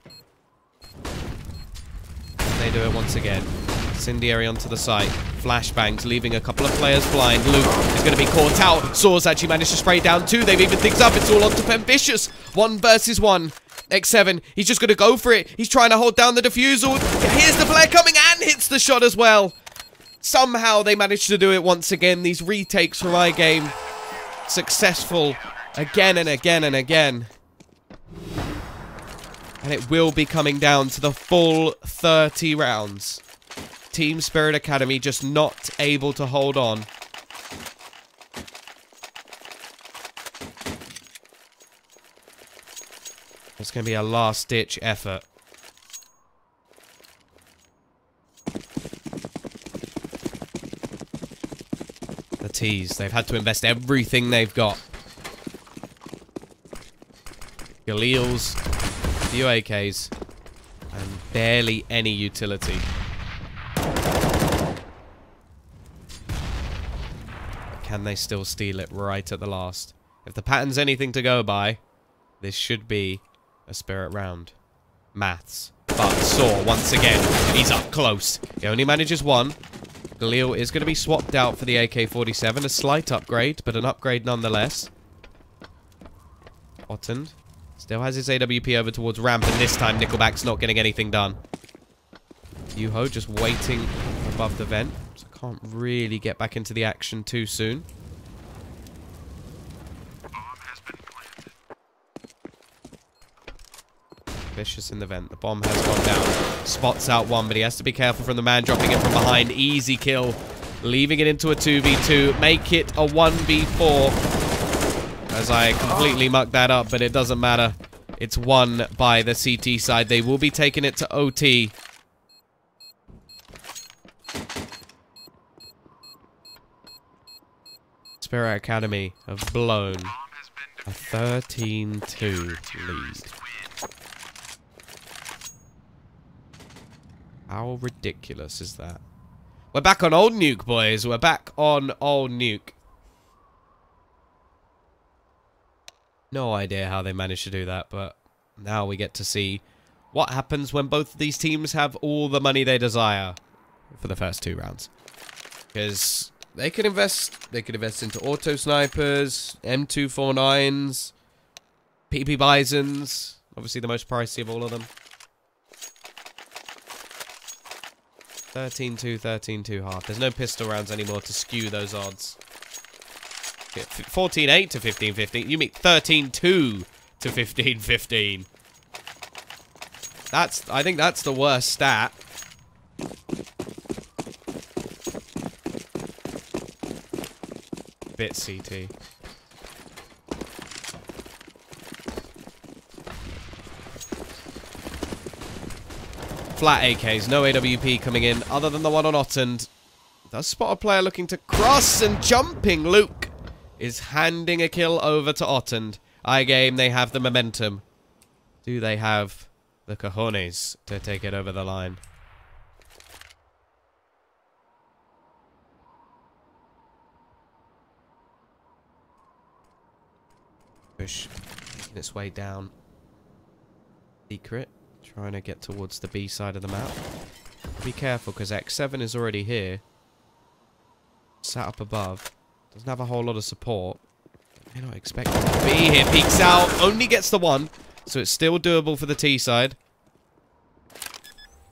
They do it once again. Incendiary onto the site. Flashbangs, leaving a couple of players blind. Luke is going to be caught out. Saw's actually managed to spray down 2. They've evened things up. It's all on to Femvicious. 1 versus 1. X7, he's just going to go for it. He's trying to hold down the defusal. Here's the player coming and hits the shot as well. Somehow they managed to do it once again. These retakes from iGame. Successful again and again and again. And it will be coming down to the full 30 rounds. Team Spirit Academy just not able to hold on. It's going to be a last-ditch effort. The T's, they've had to invest everything they've got. Galil's, few AKs, and barely any utility. Can they still steal it right at the last? If the pattern's anything to go by, this should be a Spirit round. Maths. But Saw, once again, he's up close. He only manages 1. Galil is going to be swapped out for the AK-47. A slight upgrade, but an upgrade nonetheless. Ottend still has his AWP over towards ramp, and this time Nickelback's not getting anything done. Yuho just waiting above the vent. So can't really get back into the action too soon. Vicious in the vent. The bomb has gone down. Spots out 1, but he has to be careful from the man dropping in from behind. Easy kill. Leaving it into a 2v2. Make it a 1v4. As I completely mucked that up, but it doesn't matter. It's won by the CT side. They will be taking it to OT. Spirit Academy have blown a 13-2 lead. How ridiculous is that? We're back on old nuke, boys. We're back on old nuke. No idea how they managed to do that, but now we get to see what happens when both of these teams have all the money they desire for the first 2 rounds. Because they could invest into auto snipers, M249s, PP Bisons, obviously the most pricey of all of them. 13-2, 13-2 half. There's no pistol rounds anymore to skew those odds. 14-8 to 15-15. You mean 13-2 to 15-15. I think that's the worst stat. Bit CT. Flat AKs, no AWP coming in, other than the one on Ottend. Does spot a player looking to cross and jumping. Luke is handing a kill over to Ottend. iGame, they have the momentum. Do they have the cojones to take it over the line? Push, making its way down. Secret. Trying to get towards the B side of the map. Be careful, because X7 is already here. Sat up above. Doesn't have a whole lot of support. They're not expecting to be here. Peeks out. Only gets the one. So it's still doable for the T side.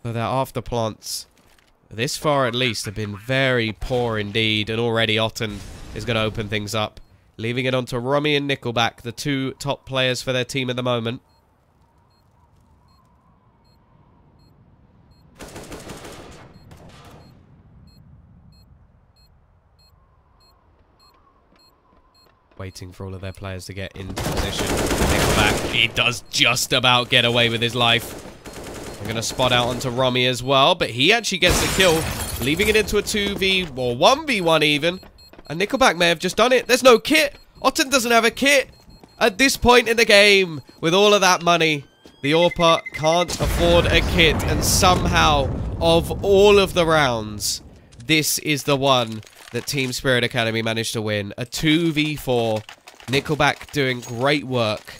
But their after plants, this far at least, have been very poor indeed. And already Otten is going to open things up. Leaving it on to Rummy and Nickelback, the two top players for their team at the moment. Waiting for all of their players to get into position. Nickelback, he does just about get away with his life. They're going to spot out onto Rummy as well, but he actually gets the kill, leaving it into a 2v, or 1v1 even. And Nickelback may have just done it. There's no kit. Otten doesn't have a kit. At this point in the game, with all of that money, the AWPer can't afford a kit. And somehow, of all of the rounds, this is the one that Team Spirit Academy managed to win. A 2v4. Nickelback doing great work.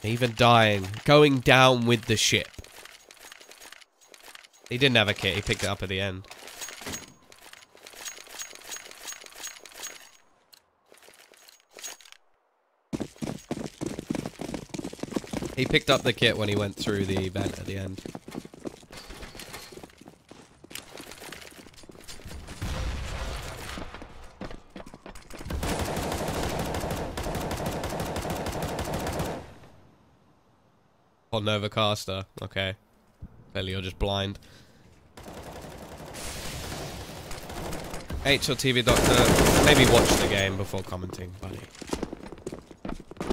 Even dying. Going down with the ship. He didn't have a kit. He picked it up at the end. He picked up the kit when he went through the event at the end. Oh, Novacaster. Okay. Clearly you're just blind. HLTV Doctor, maybe watch the game before commenting, buddy.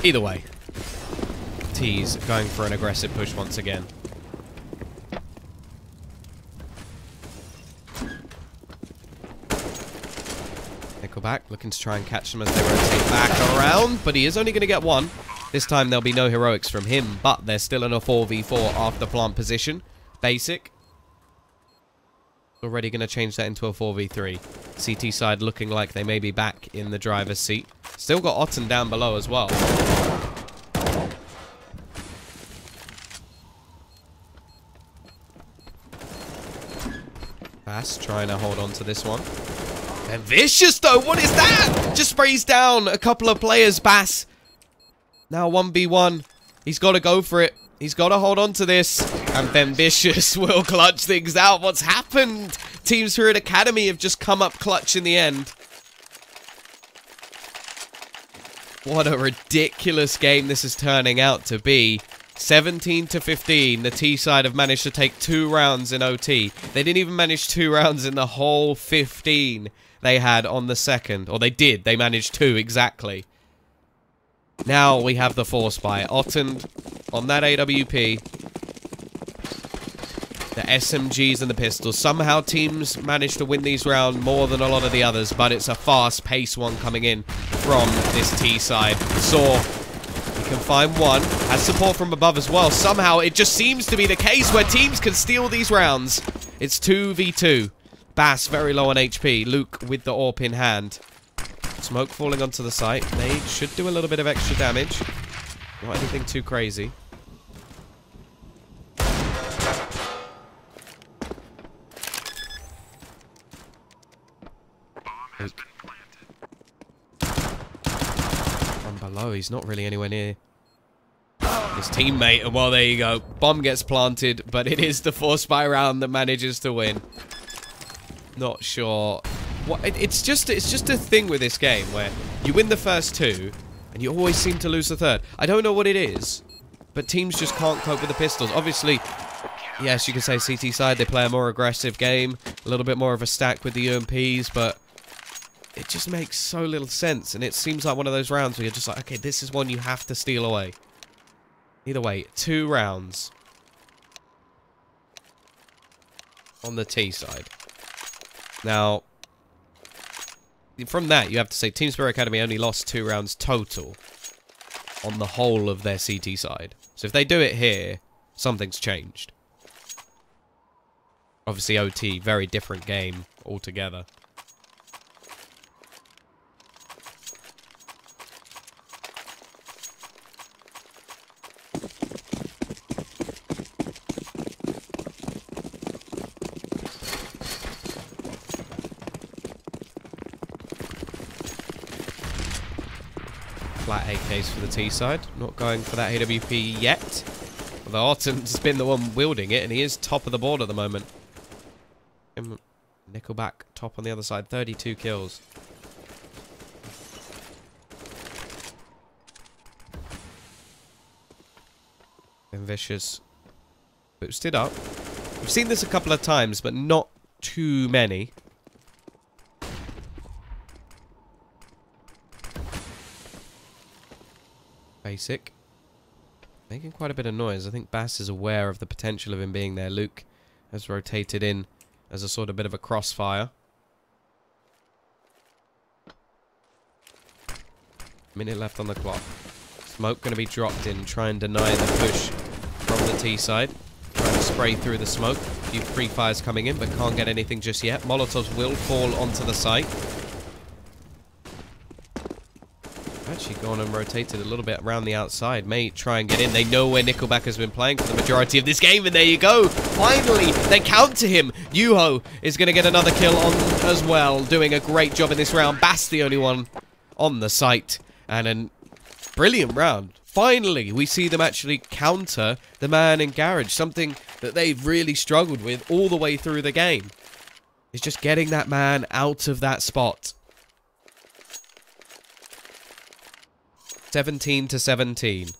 Either way. T's going for an aggressive push once again. Nickelback looking to try and catch them as they rotate back around, but he is only going to get one. This time there'll be no heroics from him, but they're still in a 4v4 after plant position. Basic. Already going to change that into a 4v3. CT side looking like they may be back in the driver's seat. Still got Otten down below as well. Bass trying to hold on to this one. And Vicious though, what is that? Just sprays down a couple of players, Bass. Now 1v1. He's got to go for it. He's got to hold on to this. And then Vicious will clutch things out. What's happened? Team Spirit Academy have just come up clutch in the end. What a ridiculous game this is turning out to be. 17-15. The T side have managed to take 2 rounds in OT. They didn't even manage 2 rounds in the whole 15 they had on the second. Or they did. They managed 2 exactly. Now we have the force buy. Otten on that AWP. The SMGs and the pistols. Somehow teams managed to win these rounds more than a lot of the others, but it's a fast-paced one coming in from this T side. Saw he can find one. Has support from above as well. Somehow it just seems to be the case where teams can steal these rounds. It's 2v2. Bass very low on HP. Luke with the AWP in hand. Smoke falling onto the site. They should do a little bit of extra damage. Not anything too crazy. From below, he's not really anywhere near his teammate. And well, there you go. Bomb gets planted, but it is the force buy round that manages to win. Not sure. What, it's just a thing with this game where you win the first 2 and you always seem to lose the third. I don't know what it is, but teams just can't cope with the pistols. Obviously, yes, you can say CT side, they play a more aggressive game, a little bit more of a stack with the UMPs, but it just makes so little sense. And it seems like one of those rounds where you're just like, okay, this is one you have to steal away. Either way, 2 rounds on the T side. Now, from that, you have to say Team Spirit Academy only lost 2 rounds total on the whole of their CT side. So if they do it here, something's changed. Obviously, OT, very different game altogether. flat AKs for the T side. Not going for that AWP yet. Although Otten's been the one wielding it, and he is top of the board at the moment. Nickelback top on the other side, 32 kills. And Vicious boosted up. We've seen this a couple of times, but not too many. Basic. Making quite a bit of noise. I think Bass is aware of the potential of him being there. Luke has rotated in as a sort of bit of a crossfire. Minute left on the clock. Smoke going to be dropped in. Try and deny the push from the T side. Trying to spray through the smoke. A few free fires coming in, but can't get anything just yet. Molotovs will fall onto the site. Actually gone and rotated a little bit around the outside. May try and get in. They know where Nickelback has been playing for the majority of this game, and there you go. Finally, they counter him. Yuho is going to get another kill on as well, doing a great job in this round. Bass the only one on the site, and a brilliant round. Finally, we see them actually counter the man in Garage, something that they've really struggled with all the way through the game. It's just getting that man out of that spot. 17-17.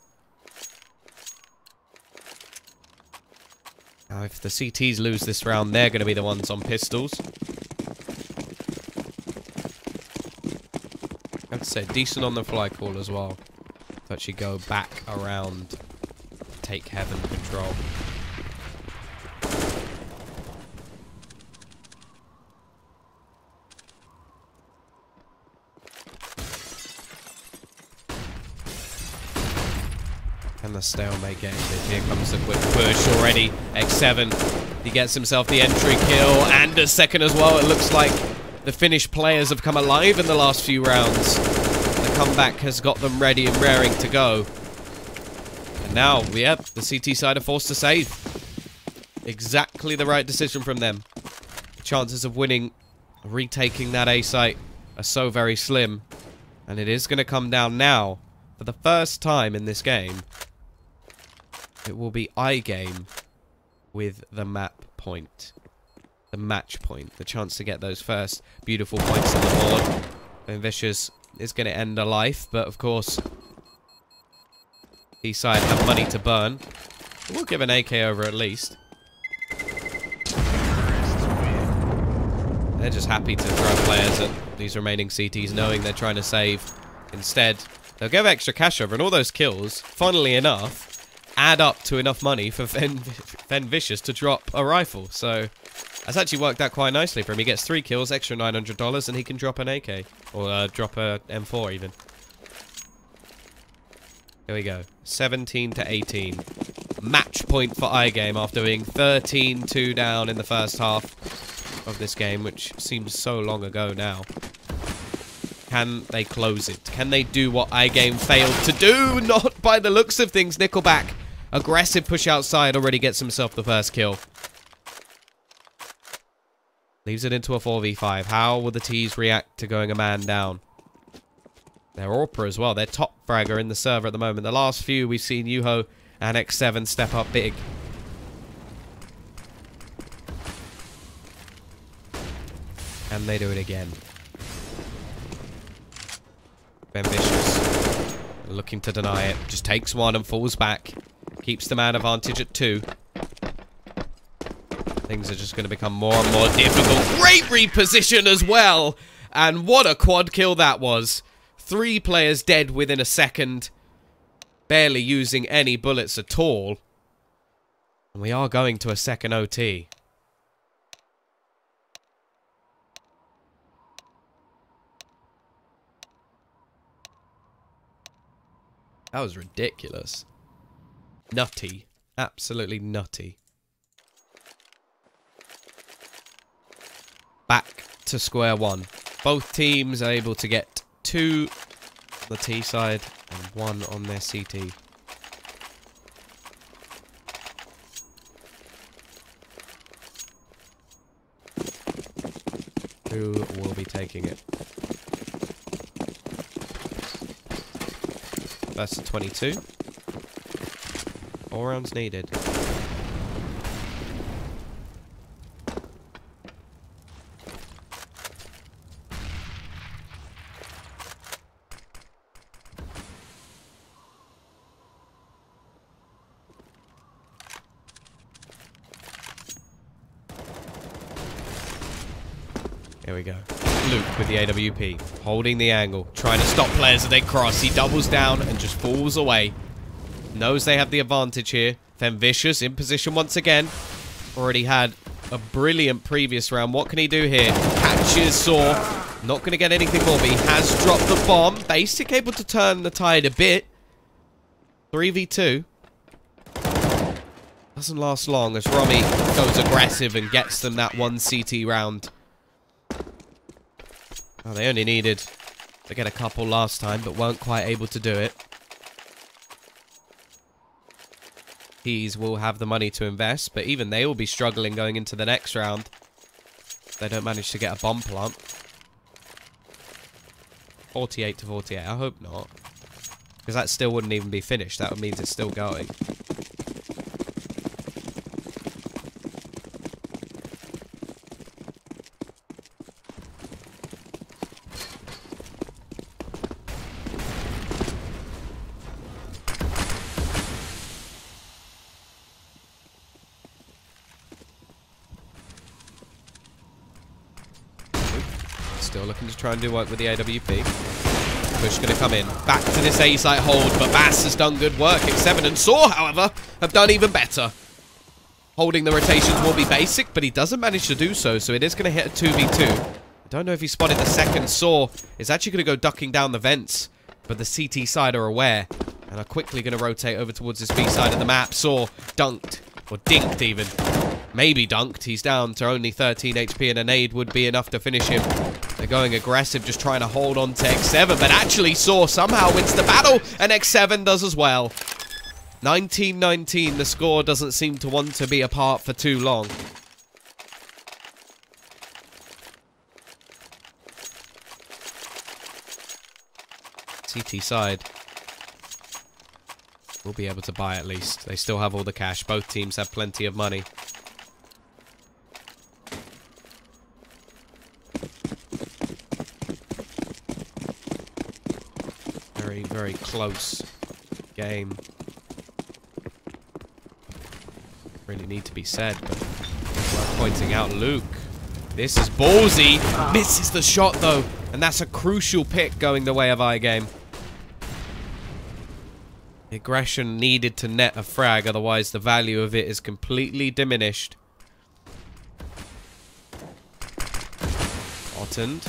Now, if the CTs lose this round, they're going to be the ones on pistols. I have to say, decent on the fly call as well. To actually go back around, take heaven control. And the stalemate game. Here comes the quick push already. X7, he gets himself the entry kill and a second as well. It looks like the Finnish players have come alive in the last few rounds. The comeback has got them ready and raring to go. And now, yep, the CT side are forced to save. Exactly the right decision from them. The chances of winning, retaking that A site are so very slim. And it is going to come down now, for the first time in this game. It will be iGame with the map point. The match point. The chance to get those first beautiful points on the board. And Vicious is going to end a life, but of course, T-side have money to burn. We'll give an AK over at least. They're just happy to throw players at these remaining CTs, knowing they're trying to save. Instead, they'll give extra cash over, and all those kills, funnily enough, add up to enough money for Fen Vicious to drop a rifle. So that's actually worked out quite nicely for him. He gets 3 kills, extra $900, and he can drop an AK. Or drop a M4 even. Here we go. 17-18. Match point for iGame after being 13-2 down in the first half of this game, which seems so long ago now. Can they close it? Can they do what iGame failed to do? Not by the looks of things. Nickelback, aggressive push outside, already gets himself the first kill. Leaves it into a 4v5. How will the T's react to going a man down? They're Orpa as well. They're top fragger in the server at the moment. The last few we've seen Yuho and X7 step up big. And they do it again. Vicious, looking to deny it. Just takes one and falls back. Keeps the man advantage at 2. Things are just going to become more and more difficult. Great reposition as well. And what a quad kill that was. 3 players dead within a second. Barely using any bullets at all. And we are going to a second OT. That was ridiculous. Nutty. Absolutely nutty. Back to square one. Both teams are able to get 2 on the T side and 1 on their CT. Who will be taking it? versus 22. 4 rounds needed. Here we go. Luke with the AWP, holding the angle, trying to stop players as they cross. He doubles down and just falls away. Knows they have the advantage here. Femvicious in position once again. Already had a brilliant previous round. What can he do here? Catches Saw. Not going to get anything more, but he has dropped the bomb. Basic able to turn the tide a bit. 3v2. Doesn't last long as Romy goes aggressive and gets them that 1 CT round. Oh, they only needed to get a couple last time, but weren't quite able to do it. These will have the money to invest, but even they will be struggling going into the next round. They don't manage to get a bomb plant. 48 to 48. I hope not. Because that still wouldn't even be finished. That means it's still going. Still looking to try and do work with the AWP. Push going to come in. Back to this A-site hold, but Bass has done good work. X7 and Saw, however, have done even better. Holding the rotations will be basic, but he doesn't manage to do so, so it is going to hit a 2v2. I don't know if he spotted the second. Saw is actually going to go ducking down the vents, but the CT side are aware and are quickly going to rotate over towards this B side of the map. Saw dunked, or dinked even. Maybe dunked. He's down to only 13 HP, and a nade would be enough to finish him. They're going aggressive, just trying to hold on to X7, but actually Saw somehow wins the battle, and X7 does as well. 19-19, the score doesn't seem to want to be apart for too long. CT side will be able to buy at least. They still have all the cash. Both teams have plenty of money. Very close game. Really need to be said, but worth pointing out Luke. This is ballsy. Misses the shot though, and that's a crucial pick going the way of iGame. Aggression needed to net a frag, otherwise the value of it is completely diminished. Ottened.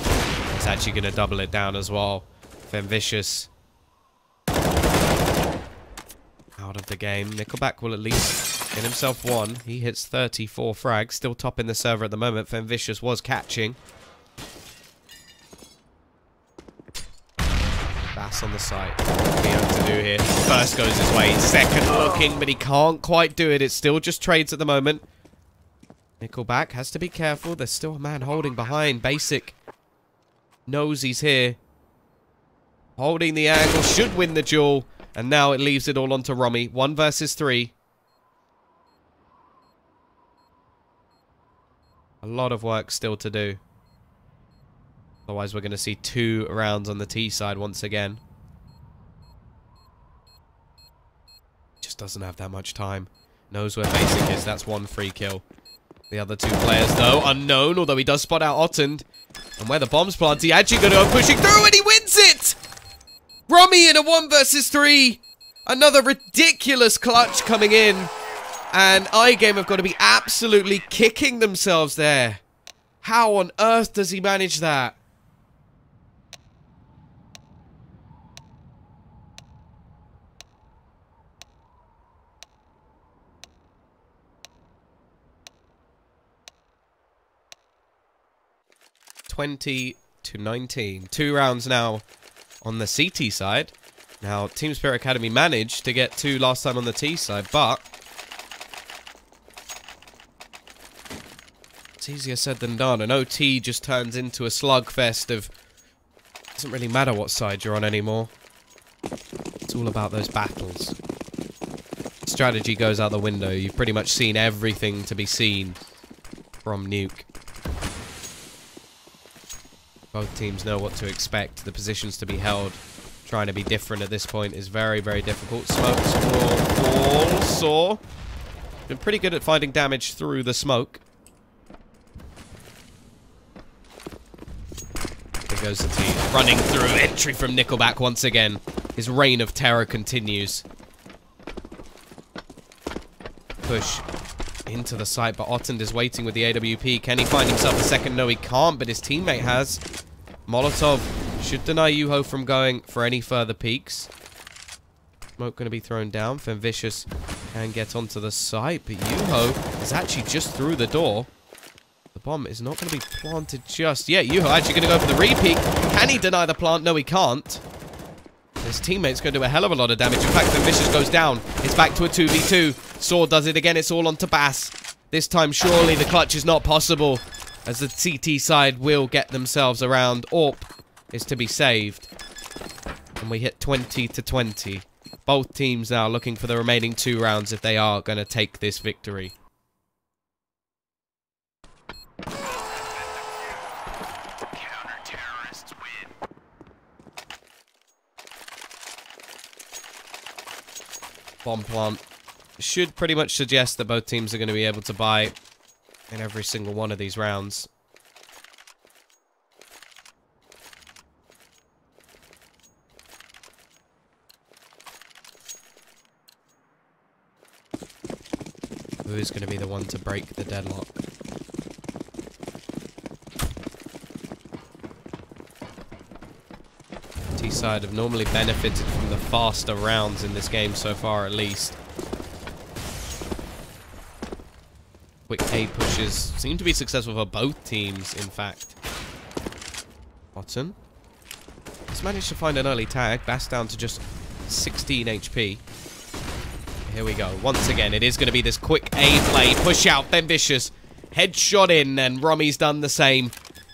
He's actually going to double it down as well. Femvicious out of the game. Nickelback will at least get himself one. He hits 34 frags. Still topping the server at the moment. Femvicious was catching. Bass on the site. What do we have to do here? First goes his way. Second looking, but he can't quite do it. It's still just trades at the moment. Nickelback has to be careful. There's still a man holding behind. Basic knows he's here. Holding the angle. Should win the duel. And now it leaves it all onto Romy. 1 versus 3. A lot of work still to do. Otherwise, we're going to see 2 rounds on the T side once again. Just doesn't have that much time. Knows where Basic is. That's 1 free kill. The other 2 players, though, unknown. Although he does spot out Ottened. And where the bomb's planted, he actually going to go pushing through, and he wins it! Romy in a 1 versus 3. Another ridiculous clutch coming in. And iGame have got to be absolutely kicking themselves there. How on earth does he manage that? (20 to 19). 2 rounds now on the CT side. Now, TS.Academy managed to get 2 last time on the T side, but it's easier said than done. An OT just turns into a slugfest of... Doesn't really matter what side you're on anymore. It's all about those battles. Strategy goes out the window. You've pretty much seen everything to be seen from Nuke. Both teams know what to expect. The positions to be held. Trying to be different at this point is very, very difficult. Smokes will Saw. Been pretty good at finding damage through the smoke. There goes the team. Running through. Entry from Nickelback once again. His reign of terror continues. Push into the site, but Ottend is waiting with the AWP. Can he find himself a second? No, he can't, but his teammate has. Molotov should deny Yuho from going for any further peeks. Smoke going to be thrown down. Femvicious can get onto the site, but Yuho is actually just through the door. The bomb is not going to be planted just yet. Yuho actually going to go for the re-peek. Can he deny the plant? No, he can't. His teammate's going to do a hell of a lot of damage. In fact, Femvicious goes down. It's back to a 2v2. Saw does it again. It's all on to Bass. This time, surely the clutch is not possible, as the CT side will get themselves around. AWP is to be saved. And we hit 20-20. Both teams now looking for the remaining 2 rounds if they are going to take this victory. Bomb plant should pretty much suggest that both teams are going to be able to buy in every single one of these rounds. Who is going to be the one to break the deadlock? T-side have normally benefited from the faster rounds in this game so far, at least. Quick A pushes seem to be successful for both teams, in fact. Ottend has managed to find an early tag. Bass down to just 16 HP. Here we go. Once again, it is going to be this quick A play. Push out, Femvicious. Headshot in, and Rommy's done the same.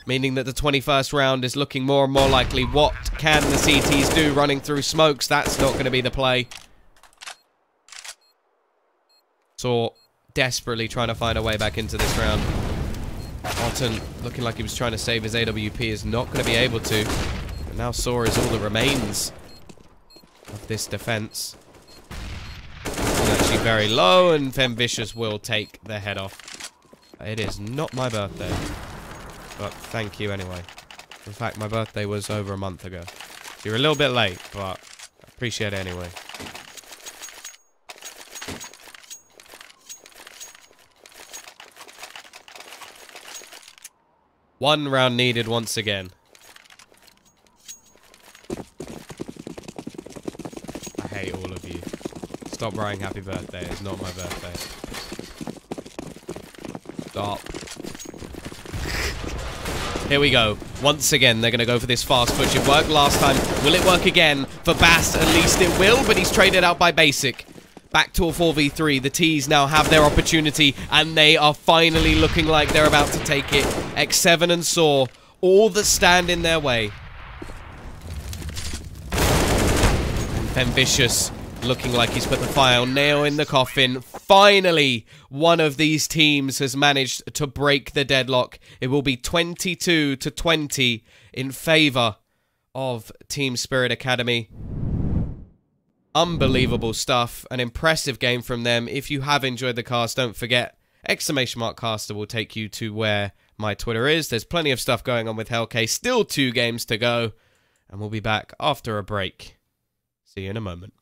Meaning that the 21st round is looking more and more likely. What can the CTs do running through smokes? That's not going to be the play. Saw desperately trying to find a way back into this round. Ottend looking like he was trying to save his AWP is not going to be able to. But now Saw is all that remains of this defense. He's actually very low, and Femvicious will take the head off. It is not my birthday. But thank you anyway. In fact, my birthday was over a month ago. So you're a little bit late, but I appreciate it anyway. One round needed once again. I hate all of you. Stop writing happy birthday. It's not my birthday. Stop. Here we go. Once again, they're going to go for this fast push. It worked last time. Will it work again? For Bass, at least it will, but he's traded out by Basic. Back to a 4v3. The T's now have their opportunity, and they are finally looking like they're about to take it. X7 and Saw, all that stand in their way. Femvicious looking like he's put the final nail in the coffin. Finally, one of these teams has managed to break the deadlock. It will be 22-20 in favor of Team Spirit Academy. Unbelievable stuff. An impressive game from them. If you have enjoyed the cast, don't forget, !caster will take you to where my Twitter is. There's plenty of stuff going on with Hellcase. Still 2 games to go. And we'll be back after a break. See you in a moment.